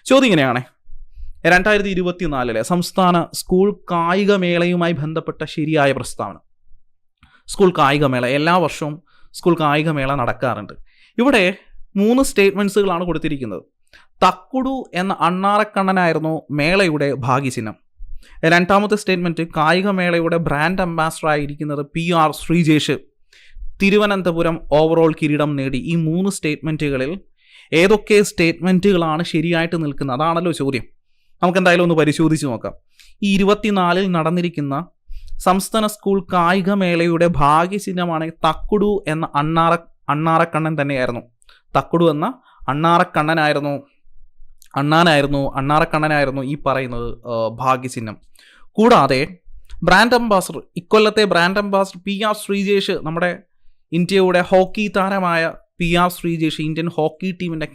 ചോദ്യം ഇങ്ങനെയാണ്. 2024 സംസ്ഥാന സ്കൂൾ കായികമേളയുമായി ബന്ധപ്പെട്ട ശരിയായ പ്രസ്താവന. സ്കൂൾ കായികമേള, എല്ലാ വർഷവും സ്കൂൾ കായികമേള നടക്കാറുണ്ട്. ഇവിടെ 3 സ്റ്റേറ്റ്മെൻറ്റ്സുകളാണ് കൊടുത്തിരിക്കുന്നത്. തക്കുടു എന്ന അണ്ണാറക്കണ്ണനായിരുന്നു മേളയുടെ ഭാഗ്യചിഹ്നം. 2ാമത്തെ സ്റ്റേറ്റ്മെൻറ്റ്, കായികമേളയുടെ ബ്രാൻഡ് അംബാസഡർ ആയിരിക്കുന്നത് PR ശ്രീജേഷ്, തിരുവനന്തപുരം ഓവറോൾ കിരീടം നേടി. ഈ 3 സ്റ്റേറ്റ്മെൻറ്റുകളിൽ ഏതൊക്കെ സ്റ്റേറ്റ്മെൻറ്റുകളാണ് ശരിയായിട്ട് നിൽക്കുന്നത്? അതാണല്ലോ ചോദ്യം. നമുക്ക് എന്തായാലും ഒന്ന് പരിശോധിച്ച് നോക്കാം. ഈ 24 നടന്നിരിക്കുന്ന സംസ്ഥാന സ്കൂൾ കായികമേളയുടെ ഭാഗ്യചിഹ്നമാണ് തക്കുടു എന്ന അണ്ണാറക്കണ്ണൻ തന്നെയായിരുന്നു. തക്കുടു എന്ന അണ്ണാറക്കണ്ണനായിരുന്നു ഈ പറയുന്നത് ഭാഗ്യചിഹ്നം. കൂടാതെ ബ്രാൻഡ് അംബാസഡർ, ഇക്കൊല്ലത്തെ ബ്രാൻഡ് അംബാസഡർ PR ശ്രീജേഷ്, നമ്മുടെ ഇന്ത്യയുടെ ഹോക്കി താരമായ PR ശ്രീജേഷ് ഇന്ത്യൻ ഹോക്കി ടീമിൻ്റെ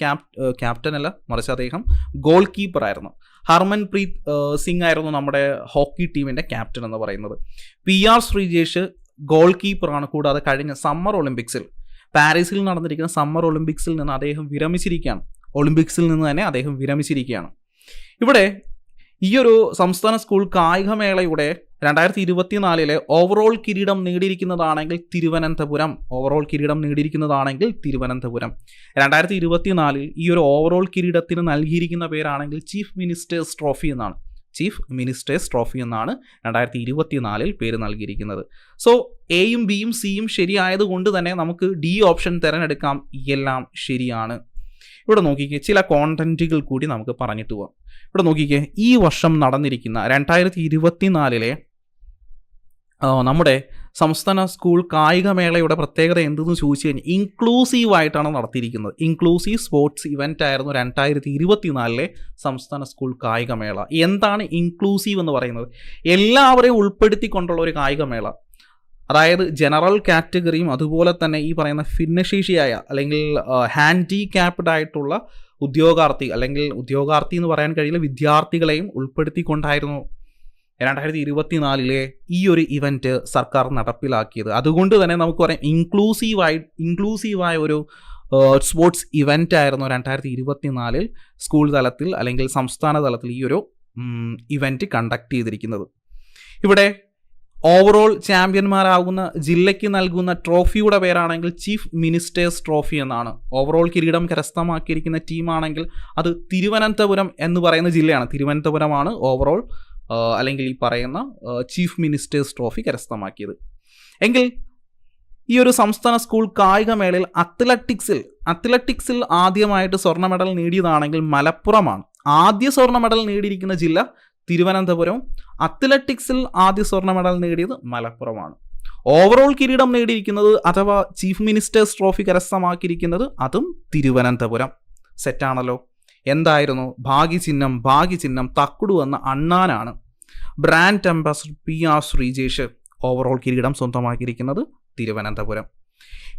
ക്യാപ്റ്റൻ അല്ല, മറിച്ച് അദ്ദേഹം ഗോൾ കീപ്പർ ആയിരുന്നു. ഹർമൻപ്രീത് സിംഗ് ആയിരുന്നു നമ്മുടെ ഹോക്കി ടീമിൻ്റെ ക്യാപ്റ്റൻ എന്ന് പറയുന്നത്. PR ശ്രീജേഷ് ഗോൾ കീപ്പറാണ്. കൂടാതെ കഴിഞ്ഞ സമ്മർ ഒളിമ്പിക്സിൽ, പാരീസിൽ നടന്നിരിക്കുന്ന സമ്മർ ഒളിമ്പിക്സിൽ നിന്ന് അദ്ദേഹം വിരമിച്ചിരിക്കുകയാണ്. ഇവിടെ ഈ ഒരു സംസ്ഥാന സ്കൂൾ കായികമേളയുടെ 2024 ഓവറോൾ കിരീടം നേടിയിരിക്കുന്നതാണെങ്കിൽ തിരുവനന്തപുരം. 2024 ഈ ഒരു ഓവറോൾ കിരീടത്തിന് നൽകിയിരിക്കുന്ന പേരാണെങ്കിൽ ചീഫ് മിനിസ്റ്റേഴ്സ് ട്രോഫി എന്നാണ്. 2024 പേര് നൽകിയിരിക്കുന്നത്. സോ എയും ബിയും സിയും ശരിയായതുകൊണ്ട് തന്നെ നമുക്ക് D ഓപ്ഷൻ തിരഞ്ഞെടുക്കാം. എല്ലാം ശരിയാണ്. ഇവിടെ നോക്കിക്കേ, ചില കോണ്ടന്റുകൾ കൂടി നമുക്ക് പറഞ്ഞിട്ട് പോവാം. ഇവിടെ നോക്കിക്കേ, ഈ വർഷം നടന്നിരിക്കുന്ന 2024 നമ്മുടെ സംസ്ഥാന സ്കൂൾ കായികമേളയുടെ പ്രത്യേകത എന്തെന്ന് ചോദിച്ചു കഴിഞ്ഞാൽ ഇൻക്ലൂസീവായിട്ടാണ് നടത്തിയിരിക്കുന്നത്. ഇൻക്ലൂസീവ് സ്പോർട്സ് ഇവൻ്റ് ആയിരുന്നു 2024 സംസ്ഥാന സ്കൂൾ കായികമേള. എന്താണ് ഇൻക്ലൂസീവ് എന്ന് പറയുന്നത്? എല്ലാവരെയും ഉൾപ്പെടുത്തിക്കൊണ്ടുള്ള ഒരു കായികമേള. അതായത് ജനറൽ കാറ്റഗറിയും അതുപോലെ തന്നെ ഈ പറയുന്ന ഭിന്നശേഷിയായ അല്ലെങ്കിൽ ഹാൻഡിക്യാപ്ഡ് ആയിട്ടുള്ള ഉദ്യോഗാർത്ഥി എന്ന് പറയാൻ കഴിയില്ല, വിദ്യാർത്ഥികളെയും ഉൾപ്പെടുത്തിക്കൊണ്ടായിരുന്നു 2024 ഈ ഒരു ഇവൻറ്റ് സർക്കാർ നടപ്പിലാക്കിയത്. അതുകൊണ്ട് തന്നെ നമുക്ക് പറയാം ഇൻക്ലൂസീവായ ഒരു സ്പോർട്സ് ഇവൻ്റ് ആയിരുന്നു 2024 സ്കൂൾ തലത്തിൽ അല്ലെങ്കിൽ സംസ്ഥാന തലത്തിൽ ഈ ഒരു ഇവൻറ്റ് കണ്ടക്ട് ചെയ്തിരിക്കുന്നത്. ഇവിടെ ഓവറോൾ ചാമ്പ്യന്മാരാകുന്ന ജില്ലയ്ക്ക് നൽകുന്ന ട്രോഫിയുടെ പേരാണെങ്കിൽ ചീഫ് മിനിസ്റ്റേഴ്സ് ട്രോഫി എന്നാണ്. ഓവറോൾ കിരീടം കരസ്ഥമാക്കിയിരിക്കുന്ന ടീമാണെങ്കിൽ അത് തിരുവനന്തപുരം എന്ന് പറയുന്ന ജില്ലയാണ്. തിരുവനന്തപുരമാണ് ഓവറോൾ അല്ലെങ്കിൽ ഈ പറയുന്ന ചീഫ് മിനിസ്റ്റേഴ്സ് ട്രോഫി കരസ്ഥമാക്കിയത്. എങ്കിൽ ഈ ഒരു സംസ്ഥാന സ്കൂൾ കായികമേളയിൽ അത്ലറ്റിക്സിൽ ആദ്യമായിട്ട് സ്വർണ്ണ മെഡൽ നേടിയതാണെങ്കിൽ മലപ്പുറമാണ്. ആദ്യ സ്വർണ്ണ മെഡൽ നേടിയിരിക്കുന്ന ജില്ല തിരുവനന്തപുരം. അത്ലറ്റിക്സിൽ ആദ്യ സ്വർണ്ണ മെഡൽ നേടിയത് മലപ്പുറമാണ്. ഓവറോൾ കിരീടം നേടിയിരിക്കുന്നത് അഥവാ ചീഫ് മിനിസ്റ്റേഴ്സ് ട്രോഫി കരസ്ഥമാക്കിയിരിക്കുന്നത് അതും തിരുവനന്തപുരം. സെറ്റാണല്ലോ. എന്തായിരുന്നു ഭാഗ്യചിഹ്നം തക്കുടു എന്ന അണ്ണാനാണ്. Brand ambassador PR Sreejesh overall കിരീടം സ്വന്തമാക്കിയിരിക്കുന്നത് തിരുവനന്തപുരം.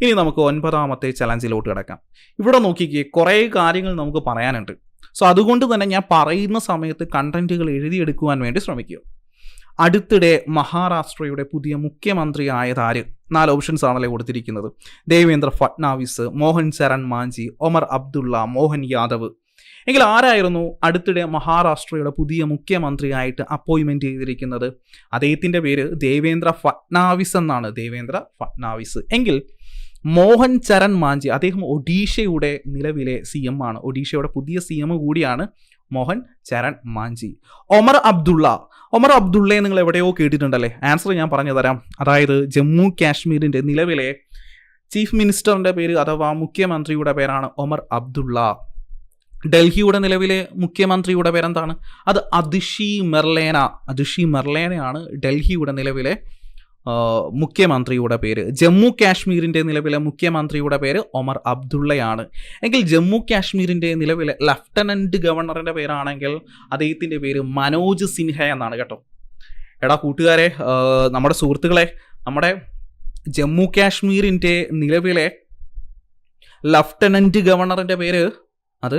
ഇനി നമുക്ക് 9ാമത്തെ ചലഞ്ചിലോട്ട് കിടക്കാം. ഇവിടെ നോക്കിക്കേ, കുറേ കാര്യങ്ങൾ നമുക്ക് പറയാനുണ്ട്. സോ അതുകൊണ്ട് തന്നെ ഞാൻ പറയുന്ന സമയത്ത് കണ്ടന്റുകൾ എഴുതിയെടുക്കുവാൻ വേണ്ടി ശ്രമിക്കുക. അടുത്തിടെ മഹാരാഷ്ട്രയുടെ പുതിയ മുഖ്യമന്ത്രി ആയതാര്? 4 ഓപ്ഷൻസ് ആണല്ലേ കൊടുത്തിരിക്കുന്നത്. ദേവേന്ദ്ര ഫട്നാവിസ്, മോഹൻ ചരൺ മാഞ്ചി, ഒമർ അബ്ദുള്ള, മോഹൻ യാദവ്. എങ്കിൽ ആരായിരുന്നു അടുത്തിടെ മഹാരാഷ്ട്രയുടെ പുതിയ മുഖ്യമന്ത്രിയായിട്ട് അപ്പോയിൻമെന്റ് ചെയ്തിരിക്കുന്നത്? അദ്ദേഹത്തിന്റെ പേര് ദേവേന്ദ്ര ഫട്നാവിസ് എന്നാണ്. ദേവേന്ദ്ര ഫട്നാവിസ്. എങ്കിൽ മോഹൻ ചരൺ മാഞ്ചി, അദ്ദേഹം ഒഡീഷയുടെ നിലവിലെ CM ആണ്. ഒഡീഷയുടെ പുതിയ CM കൂടിയാണ് മോഹൻ ചരൺ മാഞ്ചി. ഒമർ അബ്ദുള്ളയെ നിങ്ങൾ എവിടെയോ കേട്ടിട്ടുണ്ടല്ലേ? ആൻസർ ഞാൻ പറഞ്ഞു തരാം. അതായത് ജമ്മു കാശ്മീരിന്റെ നിലവിലെ ചീഫ് മിനിസ്റ്ററിന്റെ പേര് അഥവാ മുഖ്യമന്ത്രിയുടെ പേരാണ് ഒമർ അബ്ദുള്ള. ഡൽഹിയുടെ നിലവിലെ മുഖ്യമന്ത്രിയുടെ പേരെന്താണ്? അത് അതിഷി മെർലേനയാണ് ഡൽഹിയുടെ നിലവിലെ മുഖ്യമന്ത്രിയുടെ പേര്. ജമ്മു കാശ്മീരിൻ്റെ നിലവിലെ മുഖ്യമന്ത്രിയുടെ പേര് ഒമർ അബ്ദുള്ളയാണ്. എങ്കിൽ ജമ്മു കാശ്മീരിൻ്റെ നിലവിലെ ലഫ്റ്റനന്റ് ഗവർണറിൻ്റെ പേരാണെങ്കിൽ അദ്ദേഹത്തിൻ്റെ പേര് മനോജ് സിൻഹ എന്നാണ് കേട്ടോ. എടാ കൂട്ടുകാരെ, നമ്മുടെ സുഹൃത്തുക്കളെ, നമ്മുടെ ജമ്മു കാശ്മീരിൻ്റെ നിലവിലെ ലഫ്റ്റനന്റ് ഗവർണറിൻ്റെ പേര് അത്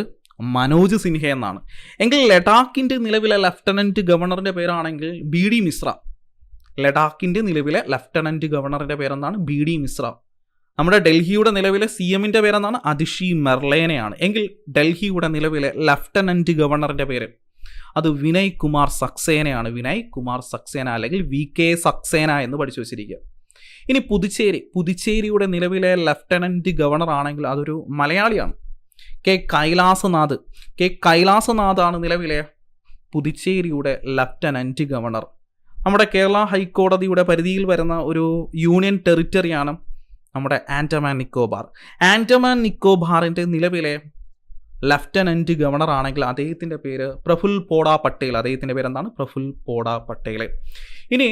മനോജ് സിൻഹ എന്നാണ്. എങ്കിൽ ലഡാക്കിൻ്റെ നിലവിലെ ലഫ്റ്റനന്റ് ഗവർണറിൻ്റെ പേരാണെങ്കിൽ BD മിശ്ര. ലഡാക്കിൻ്റെ നിലവിലെ ലഫ്റ്റനന്റ് ഗവർണറിൻ്റെ പേരെന്താണ്? BD മിശ്ര. നമ്മുടെ ഡൽഹിയുടെ നിലവിലെ CMൻ്റെ പേരെന്താണ്? അതിഷി മെർലേനയാണ്. എങ്കിൽ ഡൽഹിയുടെ നിലവിലെ ലഫ്റ്റനന്റ് ഗവർണറിൻ്റെ പേര് അത് വിനയ് കുമാർ സക്സേനയാണ്. വിനയ് കുമാർ സക്സേന അല്ലെങ്കിൽ VK സക്സേന എന്ന് പഠിച്ചു വെച്ചിരിക്കുക. ഇനി പുതുച്ചേരിയുടെ നിലവിലെ ലഫ്റ്റനന്റ് ഗവർണർ ആണെങ്കിൽ അതൊരു മലയാളിയാണ്. കെ കൈലാസനാഥ് ആണ് നിലവിലെ പുതുച്ചേരിയുടെ ലഫ്റ്റനന്റ് ഗവർണർ. നമ്മുടെ കേരള ഹൈക്കോടതിയുടെ പരിധിയിൽ വരുന്ന ഒരു യൂണിയൻ ടെറിറ്ററിയാണ് നമ്മുടെ ആൻഡമാൻ നിക്കോബാറിൻ്റെ നിലവിലെ ലഫ്റ്റനന്റ് ഗവർണർ ആണെങ്കിൽ അദ്ദേഹത്തിൻ്റെ പേര് പ്രഫുൽ പോഡ പട്ടേൽ. അദ്ദേഹത്തിൻ്റെ പേരെന്താണ്? പ്രഫുൽ പോഡ പട്ടേൽ. ഇനി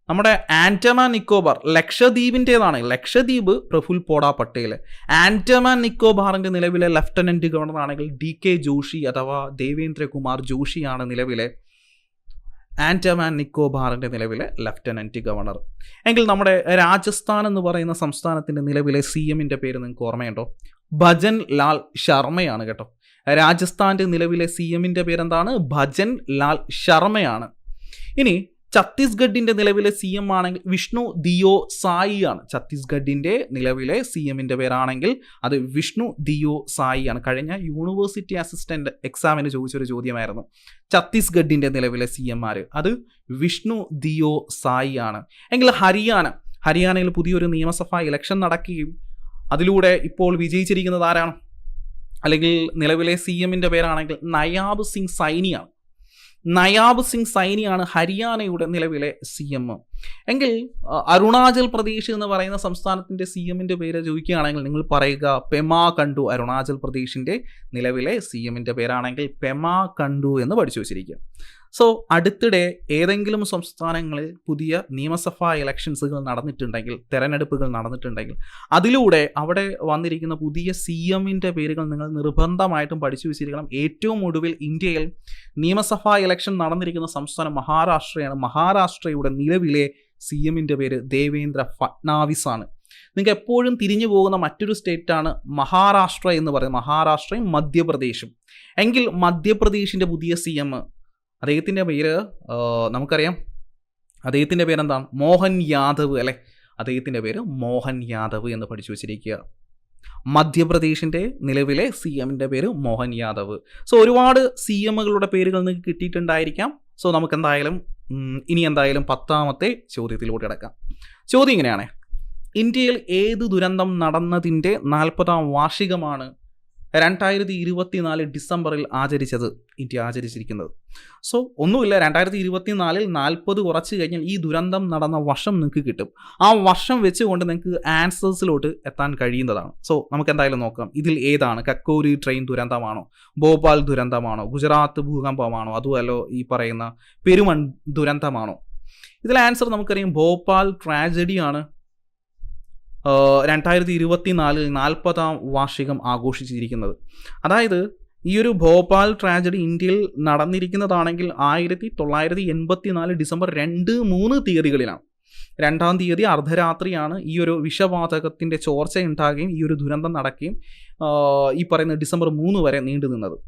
നമ്മുടെ ആൻഡമാൻ നിക്കോബാർ ലക്ഷദ്വീപിൻ്റെതാണ്. ലക്ഷദ്വീപ് പ്രഫുൽ പോഡ പട്ടേൽ. ആൻഡമാൻ നിക്കോബാറിൻ്റെ നിലവിലെ ലഫ്റ്റനന്റ് ഗവർണർ ആണെങ്കിൽ DK ജോഷി അഥവാ ദേവേന്ദ്രകുമാർ ജോഷിയാണ് നിലവിലെ ആൻഡമാൻ നിക്കോബാറിൻ്റെ നിലവിലെ ലഫ്റ്റനന്റ് ഗവർണർ. എങ്കിൽ നമ്മുടെ രാജസ്ഥാൻ എന്ന് പറയുന്ന സംസ്ഥാനത്തിൻ്റെ നിലവിലെ CMൻ്റെ പേര് നിങ്ങൾക്ക് ഓർമ്മയുണ്ടോ? ഭജൻ ലാൽ ശർമ്മയാണ് കേട്ടോ. രാജസ്ഥാൻ്റെ നിലവിലെ CMൻ്റെ പേരെന്താണ്? ഭജൻ ലാൽ ശർമ്മയാണ്. ഇനി ഛത്തീസ്ഗഡിൻ്റെ നിലവിലെ CM ആണെങ്കിൽ വിഷ്ണു ദിയോ സായി ആണ്. ഛത്തീസ്ഗഡിൻ്റെ നിലവിലെ CMൻ്റെ പേരാണെങ്കിൽ അത് വിഷ്ണു ദിയോ സായി ആണ്. കഴിഞ്ഞ യൂണിവേഴ്സിറ്റി അസിസ്റ്റന്റ് എക്സാമിന് ചോദിച്ചൊരു ചോദ്യമായിരുന്നു. ഛത്തീസ്ഗഡിൻ്റെ നിലവിലെ CM അത് വിഷ്ണു ദിയോ സായി ആണ്. എങ്കിൽ ഹരിയാനയിൽ പുതിയൊരു നിയമസഭാ ഇലക്ഷൻ നടക്കുകയും അതിലൂടെ ഇപ്പോൾ വിജയിച്ചിരിക്കുന്നത് ആരാണ്? അല്ലെങ്കിൽ നിലവിലെ CMൻ്റെ പേരാണെങ്കിൽ നയാബ് സിംഗ് സൈനിയാണ് ഹരിയാനയുടെ നിലവിലെ CM. എങ്കിൽ അരുണാചൽ പ്രദേശ് എന്ന് പറയുന്ന സംസ്ഥാനത്തിൻ്റെ CMൻ്റെ പേര് ചോദിക്കുകയാണെങ്കിൽ നിങ്ങൾ പറയുക പെമാ ഖണ്ഡു. അരുണാചൽ പ്രദേശിൻ്റെ നിലവിലെ CMൻ്റെ പേരാണെങ്കിൽ പെമാ ഖണ്ഡു എന്ന് പഠിച്ചു വച്ചിരിക്കുക. സോ അടുത്തിടെ ഏതെങ്കിലും സംസ്ഥാനങ്ങളിൽ പുതിയ നിയമസഭാ ഇലക്ഷൻസുകൾ നടന്നിട്ടുണ്ടെങ്കിൽ, തെരഞ്ഞെടുപ്പുകൾ നടന്നിട്ടുണ്ടെങ്കിൽ അതിലൂടെ അവിടെ വന്നിരിക്കുന്ന പുതിയ CMൻ്റെ പേരുകൾ നിങ്ങൾ നിർബന്ധമായിട്ടും പഠിച്ചു വെച്ചിരിക്കണം. ഏറ്റവും ഒടുവിൽ ഇന്ത്യയിൽ നിയമസഭാ ഇലക്ഷൻ നടന്നിരിക്കുന്ന സംസ്ഥാനം മഹാരാഷ്ട്രയാണ്. മഹാരാഷ്ട്രയുടെ നിലവിലെ CMൻ്റെ പേര് ദേവേന്ദ്ര ഫട്നാവിസ് ആണ്. നിങ്ങൾക്ക് എപ്പോഴും തിരിഞ്ഞു പോകുന്ന മറ്റൊരു സ്റ്റേറ്റാണ് മഹാരാഷ്ട്ര എന്ന് പറയുന്നത്. മഹാരാഷ്ട്രയും മധ്യപ്രദേശും. എങ്കിൽ മധ്യപ്രദേശിൻ്റെ പുതിയ CM അദ്ദേഹത്തിൻ്റെ പേര് നമുക്കറിയാം. അദ്ദേഹത്തിൻ്റെ പേരെന്താണ്? മോഹൻ യാദവ് അല്ലേ? അദ്ദേഹത്തിൻ്റെ പേര് മോഹൻ യാദവ് എന്ന് പഠിച്ചു വച്ചിരിക്കുക. മധ്യപ്രദേശിൻ്റെ നിലവിലെ CMൻ്റെ പേര് മോഹൻ യാദവ്. സോ ഒരുപാട് CMകളുടെ പേരുകൾ നിങ്ങൾക്ക് കിട്ടിയിട്ടുണ്ടായിരിക്കാം. സോ നമുക്ക് എന്തായാലും ഇനി എന്തായാലും 10ാമത്തെ ചോദ്യത്തിലൂടെ കിടക്കാം. ചോദ്യം ഇങ്ങനെയാണ്: ഇന്ത്യയിൽ ഏത് ദുരന്തം നടന്നതിൻ്റെ 40ാം വാർഷികമാണ് 2024 ഡിസംബറിൽ ഇന്ത്യ ആചരിച്ചിരിക്കുന്നത്? സോ ഒന്നുമില്ല, 2024 40 കുറച്ച് കഴിഞ്ഞാൽ ഈ ദുരന്തം നടന്ന വർഷം നിങ്ങൾക്ക് കിട്ടും. ആ വർഷം വെച്ചുകൊണ്ട് നിങ്ങൾക്ക് ആൻസേഴ്സിലോട്ട് എത്താൻ കഴിയുന്നതാണ്. സോ നമുക്ക് എന്തായാലും നോക്കാം. ഇതിൽ ഏതാണ്? കക്കോരി ട്രെയിൻ ദുരന്തമാണോ, ഭോപ്പാൽ ദുരന്തമാണോ, ഗുജറാത്ത് ഭൂകമ്പമാണോ, അതുമല്ലോ ഈ പറയുന്ന പെരുമൺ ദുരന്തമാണോ? ഇതിൽ ആൻസർ നമുക്കറിയാം, ഭോപ്പാൽ ട്രാജഡിയാണ് 2024 40ാം വാർഷികം ആഘോഷിച്ചിരിക്കുന്നത്. അതായത് ഈ ഒരു ഭോപ്പാൽ ട്രാജഡി ഇന്ത്യയിൽ നടന്നിരിക്കുന്നതാണെങ്കിൽ 1984 ഡിസംബർ 2-3 തീയതികളിലാണ്. 2-ാം തീയതി അർദ്ധരാത്രിയാണ് ഈ ഒരു വിഷവാതകത്തിൻ്റെ ചോർച്ച ഉണ്ടാകുകയും ഈ ഒരു ദുരന്തം നടക്കുകയും ഈ പറയുന്ന ഡിസംബർ 3 വരെ നീണ്ടു നിന്നത്.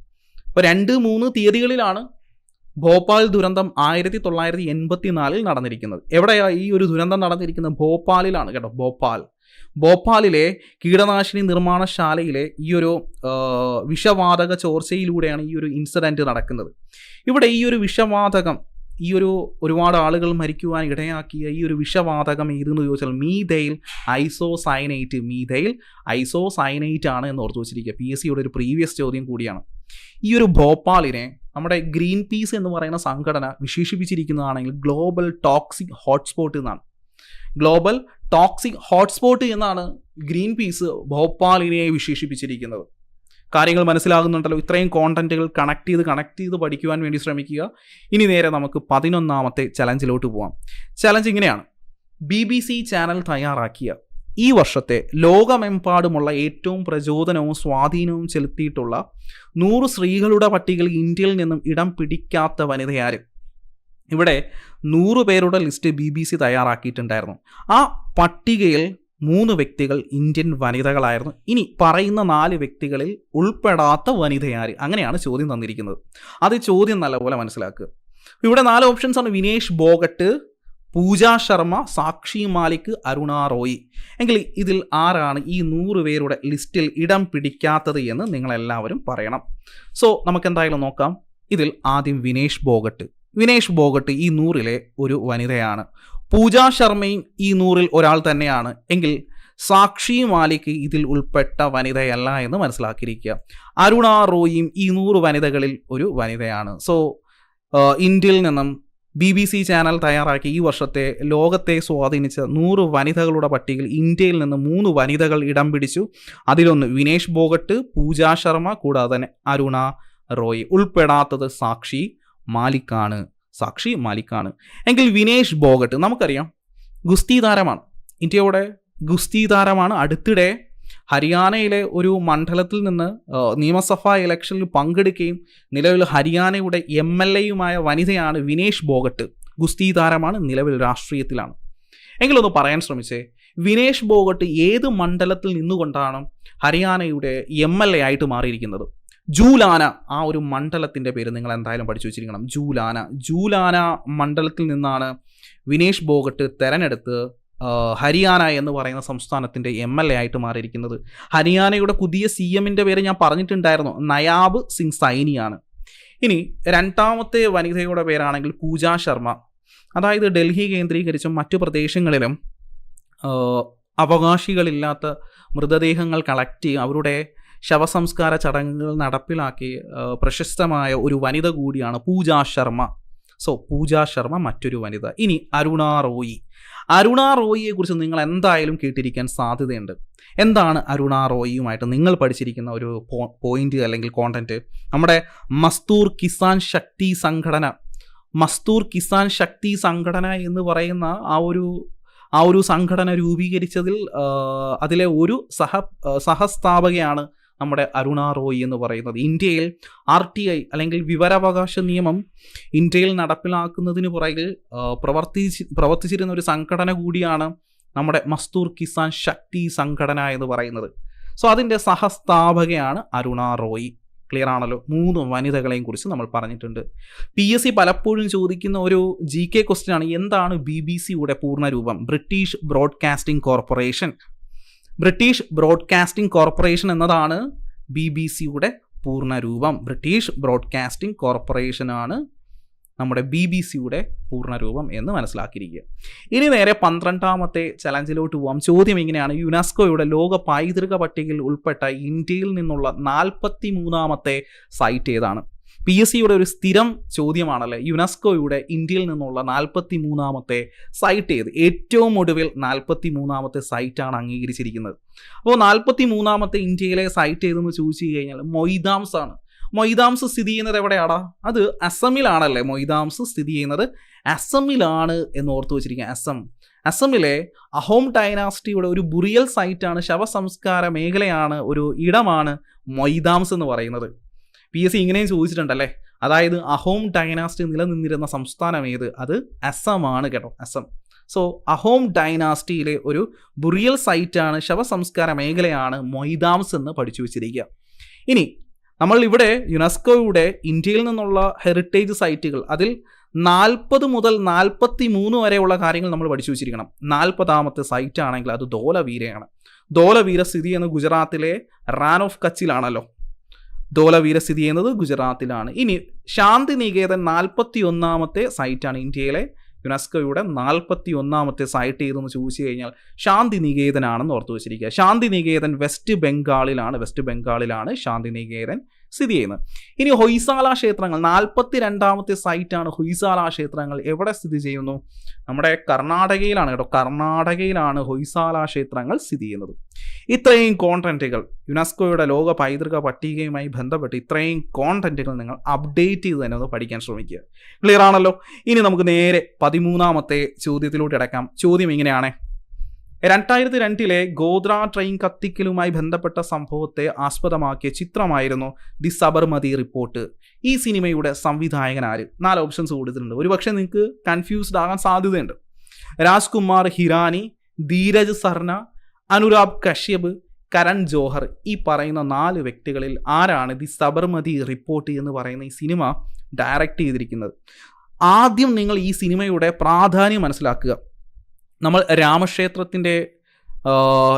അപ്പോൾ 2-3 തീയതികളിലാണ് ഭോപ്പാൽ ദുരന്തം 1984 നടന്നിരിക്കുന്നത്. എവിടെയാണ് ഈ ഒരു ദുരന്തം നടന്നിരിക്കുന്നത്? ഭോപ്പാലിലാണ് കേട്ടോ. ഭോപ്പാലിലെ കീടനാശിനി നിർമ്മാണശാലയിലെ ഈ ഒരു വിഷവാതക ചോർച്ചയിലൂടെയാണ് ഈ ഒരു ഇൻസിഡൻറ്റ് നടക്കുന്നത്. ഇവിടെ ഈ ഒരു വിഷവാതകം, ഈ ഒരു ഒരുപാട് ആളുകൾ മരിക്കുവാൻ ഇടയാക്കിയ ഈ ഒരു വിഷവാതകം ഏതെന്ന് ചോദിച്ചാൽ മീഥൈൽ ഐസോസൈനേറ്റ് ആണ് എന്ന് ഓർത്തു വെച്ചിരിക്കുക. PSCയുടെ ഒരു പ്രീവിയസ് ചോദ്യം കൂടിയാണ്. ഈ ഒരു ഭോപ്പാലിനെ നമ്മുടെ ഗ്രീൻ പീസ് എന്ന് പറയുന്ന സംഘടന വിശേഷിപ്പിച്ചിരിക്കുന്നതാണെങ്കിൽ ഗ്ലോബൽ ടോക്സിക് ഹോട്ട്സ്പോട്ട് എന്നാണ്. ഗ്ലോബൽ ടോക്സിക് ഹോട്ട്സ്പോട്ട് എന്നാണ് ഗ്രീൻ പീസ് ഭോപ്പാലിനെ വിശേഷിപ്പിച്ചിരിക്കുന്നത്. കാര്യങ്ങൾ മനസ്സിലാകുന്നുണ്ടല്ലോ. ഇത്രയും കോണ്ടന്റുകൾ കണക്ട് ചെയ്ത് പഠിക്കുവാൻ വേണ്ടി ശ്രമിക്കുക. ഇനി നേരെ നമുക്ക് 11ാമത്തെ ചലഞ്ചിലോട്ട് പോവാം. ചലഞ്ച് ഇങ്ങനെയാണ്: BBC ചാനൽ തയ്യാറാക്കിയ ഈ വർഷത്തെ ലോകമെമ്പാടുമുള്ള ഏറ്റവും പ്രചോദനവും സ്വാധീനവും ചെലുത്തിയിട്ടുള്ള 100 സ്ത്രീകളുടെ പട്ടികയിൽ ഇന്ത്യയിൽ നിന്നും ഇടം പിടിക്കാത്ത വനിതയാര്? ഇവിടെ 100 പേരുടെ ലിസ്റ്റ് BBC തയ്യാറാക്കിയിട്ടുണ്ടായിരുന്നു. ആ പട്ടികയിൽ 3 വ്യക്തികൾ ഇന്ത്യൻ വനിതകളായിരുന്നു. ഇനി പറയുന്ന 4 വ്യക്തികളിൽ ഉൾപ്പെടാത്ത വനിതയാര്? അങ്ങനെയാണ് ചോദ്യം തന്നിരിക്കുന്നത്. അത് ചോദ്യം നല്ലപോലെ മനസ്സിലാക്കുക. ഇവിടെ 4 ഓപ്ഷൻസ് ആണ്: വിനേഷ് ഫോഗട്ട്, പൂജ ശർമ്മ, സാക്ഷി മാലിക്, അരുണ റോയ്. എങ്കിൽ ഇതിൽ ആരാണ് ഈ 100 പേരുടെ ലിസ്റ്റിൽ ഇടം പിടിക്കാത്തത് എന്ന് നിങ്ങളെല്ലാവരും പറയണം. സോ നമുക്ക് എന്തായാലും നോക്കാം. ഇതിൽ ആദ്യം വിനേഷ് ഫോഗട്ട് ഈ 100-ലെ ഒരു വനിതയാണ്. പൂജ ശർമ്മയും ഈ 100-ൽ ഒരാൾ തന്നെയാണ്. എങ്കിൽ സാക്ഷി മാലിക് ഇതിൽ ഉൾപ്പെട്ട വനിതയല്ല എന്ന് മനസ്സിലാക്കിയിരിക്കുക. അരുണ റോയും ഈ 100 വനിതകളിൽ ഒരു വനിതയാണ്. സോ ഇന്ത്യയിൽ നിന്നും BBC ചാനൽ തയ്യാറാക്കി ഈ വർഷത്തെ ലോകത്തെ സ്വാധീനിച്ച 100 വനിതകളുടെ പട്ടികയിൽ ഇന്ത്യയിൽ നിന്ന് 3 വനിതകൾ ഇടം പിടിച്ചു. അതിലൊന്ന് വിനേഷ് ഫോഗട്ട്, പൂജ ശർമ്മ, കൂടാതെ തന്നെ അരുണ റോയ്. ഉൾപ്പെടാത്തത് സാക്ഷി മാലിക്കാണ്. എങ്കിൽ വിനേഷ് ഫോഗട്ട് നമുക്കറിയാം ഗുസ്തി താരമാണ്, ഇന്ത്യയുടെ ഗുസ്തി താരമാണ്. അടുത്തിടെ ഹരിയാനയിലെ ഒരു മണ്ഡലത്തിൽ നിന്ന് നിയമസഭാ ഇലക്ഷനിൽ പങ്കെടുക്കുകയും നിലവിൽ ഹരിയാനയുടെ MLAയുമായ വനിതയാണ് വിനേഷ് ഫോഗട്ട്. ഗുസ്തി താരമാണ്, നിലവിൽ രാഷ്ട്രീയത്തിലാണ്. എങ്കിലൊന്ന് പറയാൻ ശ്രമിച്ചേ, വിനേഷ് ഫോഗട്ട് ഏത് മണ്ഡലത്തിൽ നിന്നുകൊണ്ടാണ് ഹരിയാനയുടെ MLA ആയിട്ട് മാറിയിരിക്കുന്നത്? ജൂലാന, ആ ഒരു മണ്ഡലത്തിൻ്റെ പേര് നിങ്ങൾ എന്തായാലും പഠിച്ചു വെച്ചിരിക്കണം. ജൂലാന മണ്ഡലത്തിൽ നിന്നാണ് വിനേഷ് ഫോഗട്ട് തെരഞ്ഞെടുത്ത് ഹരിയാന എന്ന് പറയുന്ന സംസ്ഥാനത്തിൻ്റെ MLA ആയിട്ട് മാറിയിരിക്കുന്നത്. ഹരിയാനയുടെ പുതിയ CMൻ്റെ പേര് ഞാൻ പറഞ്ഞിട്ടുണ്ടായിരുന്നു, നയാബ് സിംഗ് സൈനിയാണ്. ഇനി 2ാമത്തെ വനിതയുടെ പേരാണെങ്കിൽ പൂജ ശർമ്മ. അതായത് ഡൽഹി കേന്ദ്രീകരിച്ചും മറ്റു പ്രദേശങ്ങളിലും അവകാശികളില്ലാത്ത മൃതദേഹങ്ങൾ കളക്ട് ചെയ്യും, അവരുടെ ശവസംസ്കാര ചടങ്ങുകൾ നടപ്പിലാക്കി പ്രശസ്തമായ ഒരു വനിത കൂടിയാണ് പൂജ ശർമ്മ. സോ പൂജ ശർമ്മ മറ്റൊരു വനിത. ഇനി അരുണ റോയിയെ കുറിച്ച് നിങ്ങൾ എന്തായാലും കേട്ടിരിക്കാൻ സാധ്യതയുണ്ട്. എന്താണ് അരുണ റോയിയുമായിട്ട് നിങ്ങൾ പഠിച്ചിരിക്കുന്ന ഒരു പോയിന്റ് അല്ലെങ്കിൽ കോണ്ടന്റ്? നമ്മുടെ മസ്തൂർ കിസാൻ ശക്തി സംഘടന എന്ന് പറയുന്ന ആ ഒരു സംഘടന രൂപീകരിച്ചതിൽ അതിലെ ഒരു സഹസ്ഥാപകയാണ് നമ്മുടെ അരുണ റോയ് എന്ന് പറയുന്നത്. ഇന്ത്യയിൽ RTI അല്ലെങ്കിൽ വിവരാവകാശ നിയമം ഇന്ത്യയിൽ നടപ്പിലാക്കുന്നതിന് പുറകിൽ പ്രവർത്തിച്ചിരുന്ന ഒരു സംഘടന കൂടിയാണ് നമ്മുടെ മസ്തൂർ കിസാൻ ശക്തി സംഘടന എന്ന് പറയുന്നത്. സോ അതിൻ്റെ സഹസ്ഥാപകയാണ് അരുണ റോയ്. ക്ലിയർ ആണല്ലോ? 3 വനിതകളെയും കുറിച്ച് നമ്മൾ പറഞ്ഞിട്ടുണ്ട്. PSC പലപ്പോഴും ചോദിക്കുന്ന ഒരു GK ക്വസ്റ്റ്യൻ ആണ്, എന്താണ് BBCയുടെ പൂർണ്ണരൂപം? ബ്രിട്ടീഷ് ബ്രോഡ്കാസ്റ്റിംഗ് കോർപ്പറേഷൻ എന്നതാണ് BBCയുടെ പൂർണ്ണരൂപം. ബ്രിട്ടീഷ് ബ്രോഡ്കാസ്റ്റിംഗ് കോർപ്പറേഷനാണ് നമ്മുടെ BBC-യുടെ പൂർണ്ണരൂപം എന്ന് മനസ്സിലാക്കിയിരിക്കുക. ഇനി നേരെ 12ാമത്തെ ചലഞ്ചിലോട്ട് പോകാം. ചോദ്യം ഇങ്ങനെയാണ്: യുനെസ്കോയുടെ ലോക പൈതൃക പട്ടികയിൽ ഉൾപ്പെട്ട ഇന്ത്യയിൽ നിന്നുള്ള 43ാമത്തെ സൈറ്റ് ഏതാണ്? PSCയുടെ ഒരു സ്ഥിരം ചോദ്യമാണല്ലേ, യുനെസ്കോയുടെ ഇന്ത്യയിൽ നിന്നുള്ള 43ാമത്തെ സൈറ്റ് ഏത്? ഏറ്റവും ഒടുവിൽ 43ാമത്തെ സൈറ്റാണ് അംഗീകരിച്ചിരിക്കുന്നത്. അപ്പോൾ 43ാമത്തെ ഇന്ത്യയിലെ സൈറ്റ് ഏതെന്ന് ചോദിച്ചു കഴിഞ്ഞാൽ മൊയ്ദാംസ് ആണ്. മൊയ്ദാംസ് സ്ഥിതി ചെയ്യുന്നത് എവിടെയാടാ? അത് അസമിലാണല്ലേ. മൊയ്ദാംസ് സ്ഥിതി ചെയ്യുന്നത് അസമിലാണ് എന്ന് ഓർത്തു വെച്ചിരിക്കുക. അസമിലെ അഹോം ഡൈനാസ്റ്റിയുടെ ഒരു ബുറിയൽ സൈറ്റാണ്, ശവസംസ്കാര മേഖലയാണ്, ഒരു ഇടമാണ് മൊയ്ദാംസ് എന്ന് പറയുന്നത്. PSC ഇങ്ങനെയും ചോദിച്ചിട്ടുണ്ടല്ലേ. അതായത് അഹോം ഡൈനാസ്റ്റി നിലനിന്നിരുന്ന സംസ്ഥാനം ഏത്? അത് അസമാണ് കേട്ടോ, അസം. സോ അഹോം ഡൈനാസ്റ്റിയിലെ ഒരു ബുറിയൽ സൈറ്റാണ്, ശവസംസ്കാര മേഖലയാണ് മൊയ്ദാംസ് എന്ന് പഠിച്ചു വെച്ചിരിക്കുക. ഇനി നമ്മൾ ഇവിടെ യുനെസ്കോയുടെ ഇന്ത്യയിൽ നിന്നുള്ള ഹെറിറ്റേജ് സൈറ്റുകൾ, അതിൽ 40 മുതൽ 43 വരെയുള്ള കാര്യങ്ങൾ നമ്മൾ പഠിച്ചു വെച്ചിരിക്കണം. 40ാമത്തെ സൈറ്റ് ആണെങ്കിൽ അത് ധോലവീരയാണ്. ധോലവീര സ്ഥിതി ചെയ്യുന്നത് ഗുജറാത്തിലെ റാൻ ഓഫ് കച്ചിലാണല്ലോ. ധോലവീര സ്ഥിതി ചെയ്യുന്നത് ഗുജറാത്തിലാണ്. ഇനി ശാന്തിനികേതൻ 41ാമത്തെ സൈറ്റാണ്. ഇന്ത്യയിലെ യുനെസ്കോയുടെ 41ാമത്തെ സൈറ്റ് ഏതെന്ന് ചോദിച്ചു കഴിഞ്ഞാൽ ശാന്തിനികേതനാണെന്ന് ഓർത്തു വെച്ചിരിക്കുക. ശാന്തിനികേതൻ വെസ്റ്റ് ബംഗാളിലാണ് ശാന്തിനികേതൻ സ്ഥിതി ചെയ്യുന്നത്. ഇനി ഹൊയ്സാല ക്ഷേത്രങ്ങൾ 42ാമത്തെ സൈറ്റാണ്. ഹൊയ്സാല ക്ഷേത്രങ്ങൾ എവിടെ സ്ഥിതി ചെയ്യുന്നു? നമ്മുടെ കർണാടകയിലാണ് കേട്ടോ. കർണാടകയിലാണ് ഹൊയ്സാല ക്ഷേത്രങ്ങൾ സ്ഥിതി ചെയ്യുന്നത്. ഇത്രയും കോണ്ടന്റുകൾ യുനെസ്കോയുടെ ലോക പൈതൃക പട്ടികയുമായി ബന്ധപ്പെട്ട് ഇത്രയും കോണ്ടന്റുകൾ നിങ്ങൾ അപ്ഡേറ്റ് ചെയ്ത് തന്നെ ഒന്ന് പഠിക്കാൻ ശ്രമിക്കുക. ക്ലിയർ ആണല്ലോ. ഇനി നമുക്ക് നേരെ 13ാമത്തെ ചോദ്യത്തിലോട്ട് അടക്കാം. ചോദ്യം ഇങ്ങനെയാണ്: 2002 ഗോദ്ര ട്രെയിൻ കത്തിക്കലുമായി ബന്ധപ്പെട്ട സംഭവത്തെ ആസ്പദമാക്കിയ ചിത്രമായിരുന്നു ദി സബർമതി റിപ്പോർട്ട്. ഈ സിനിമയുടെ സംവിധായകൻ ആര്? 4 ഓപ്ഷൻസ് കൊടുത്തിട്ടുണ്ട്. ഒരുപക്ഷെ നിങ്ങൾക്ക് കൺഫ്യൂസ്ഡ് ആകാൻ സാധ്യതയുണ്ട്. രാജ്കുമാർ ഹിരാനി, ധീരജ് സർന, അനുരാഗ് കശ്യപ്, കരൺ ജോഹർ. ഈ പറയുന്ന 4 വ്യക്തികളിൽ ആരാണ് ദി സബർമതി റിപ്പോർട്ട് എന്ന് പറയുന്ന ഈ സിനിമ ഡയറക്റ്റ് ചെയ്തിരിക്കുന്നത്? ആദ്യം നിങ്ങൾ ഈ സിനിമയുടെ പ്രാധാന്യം മനസ്സിലാക്കുക. നമ്മൾ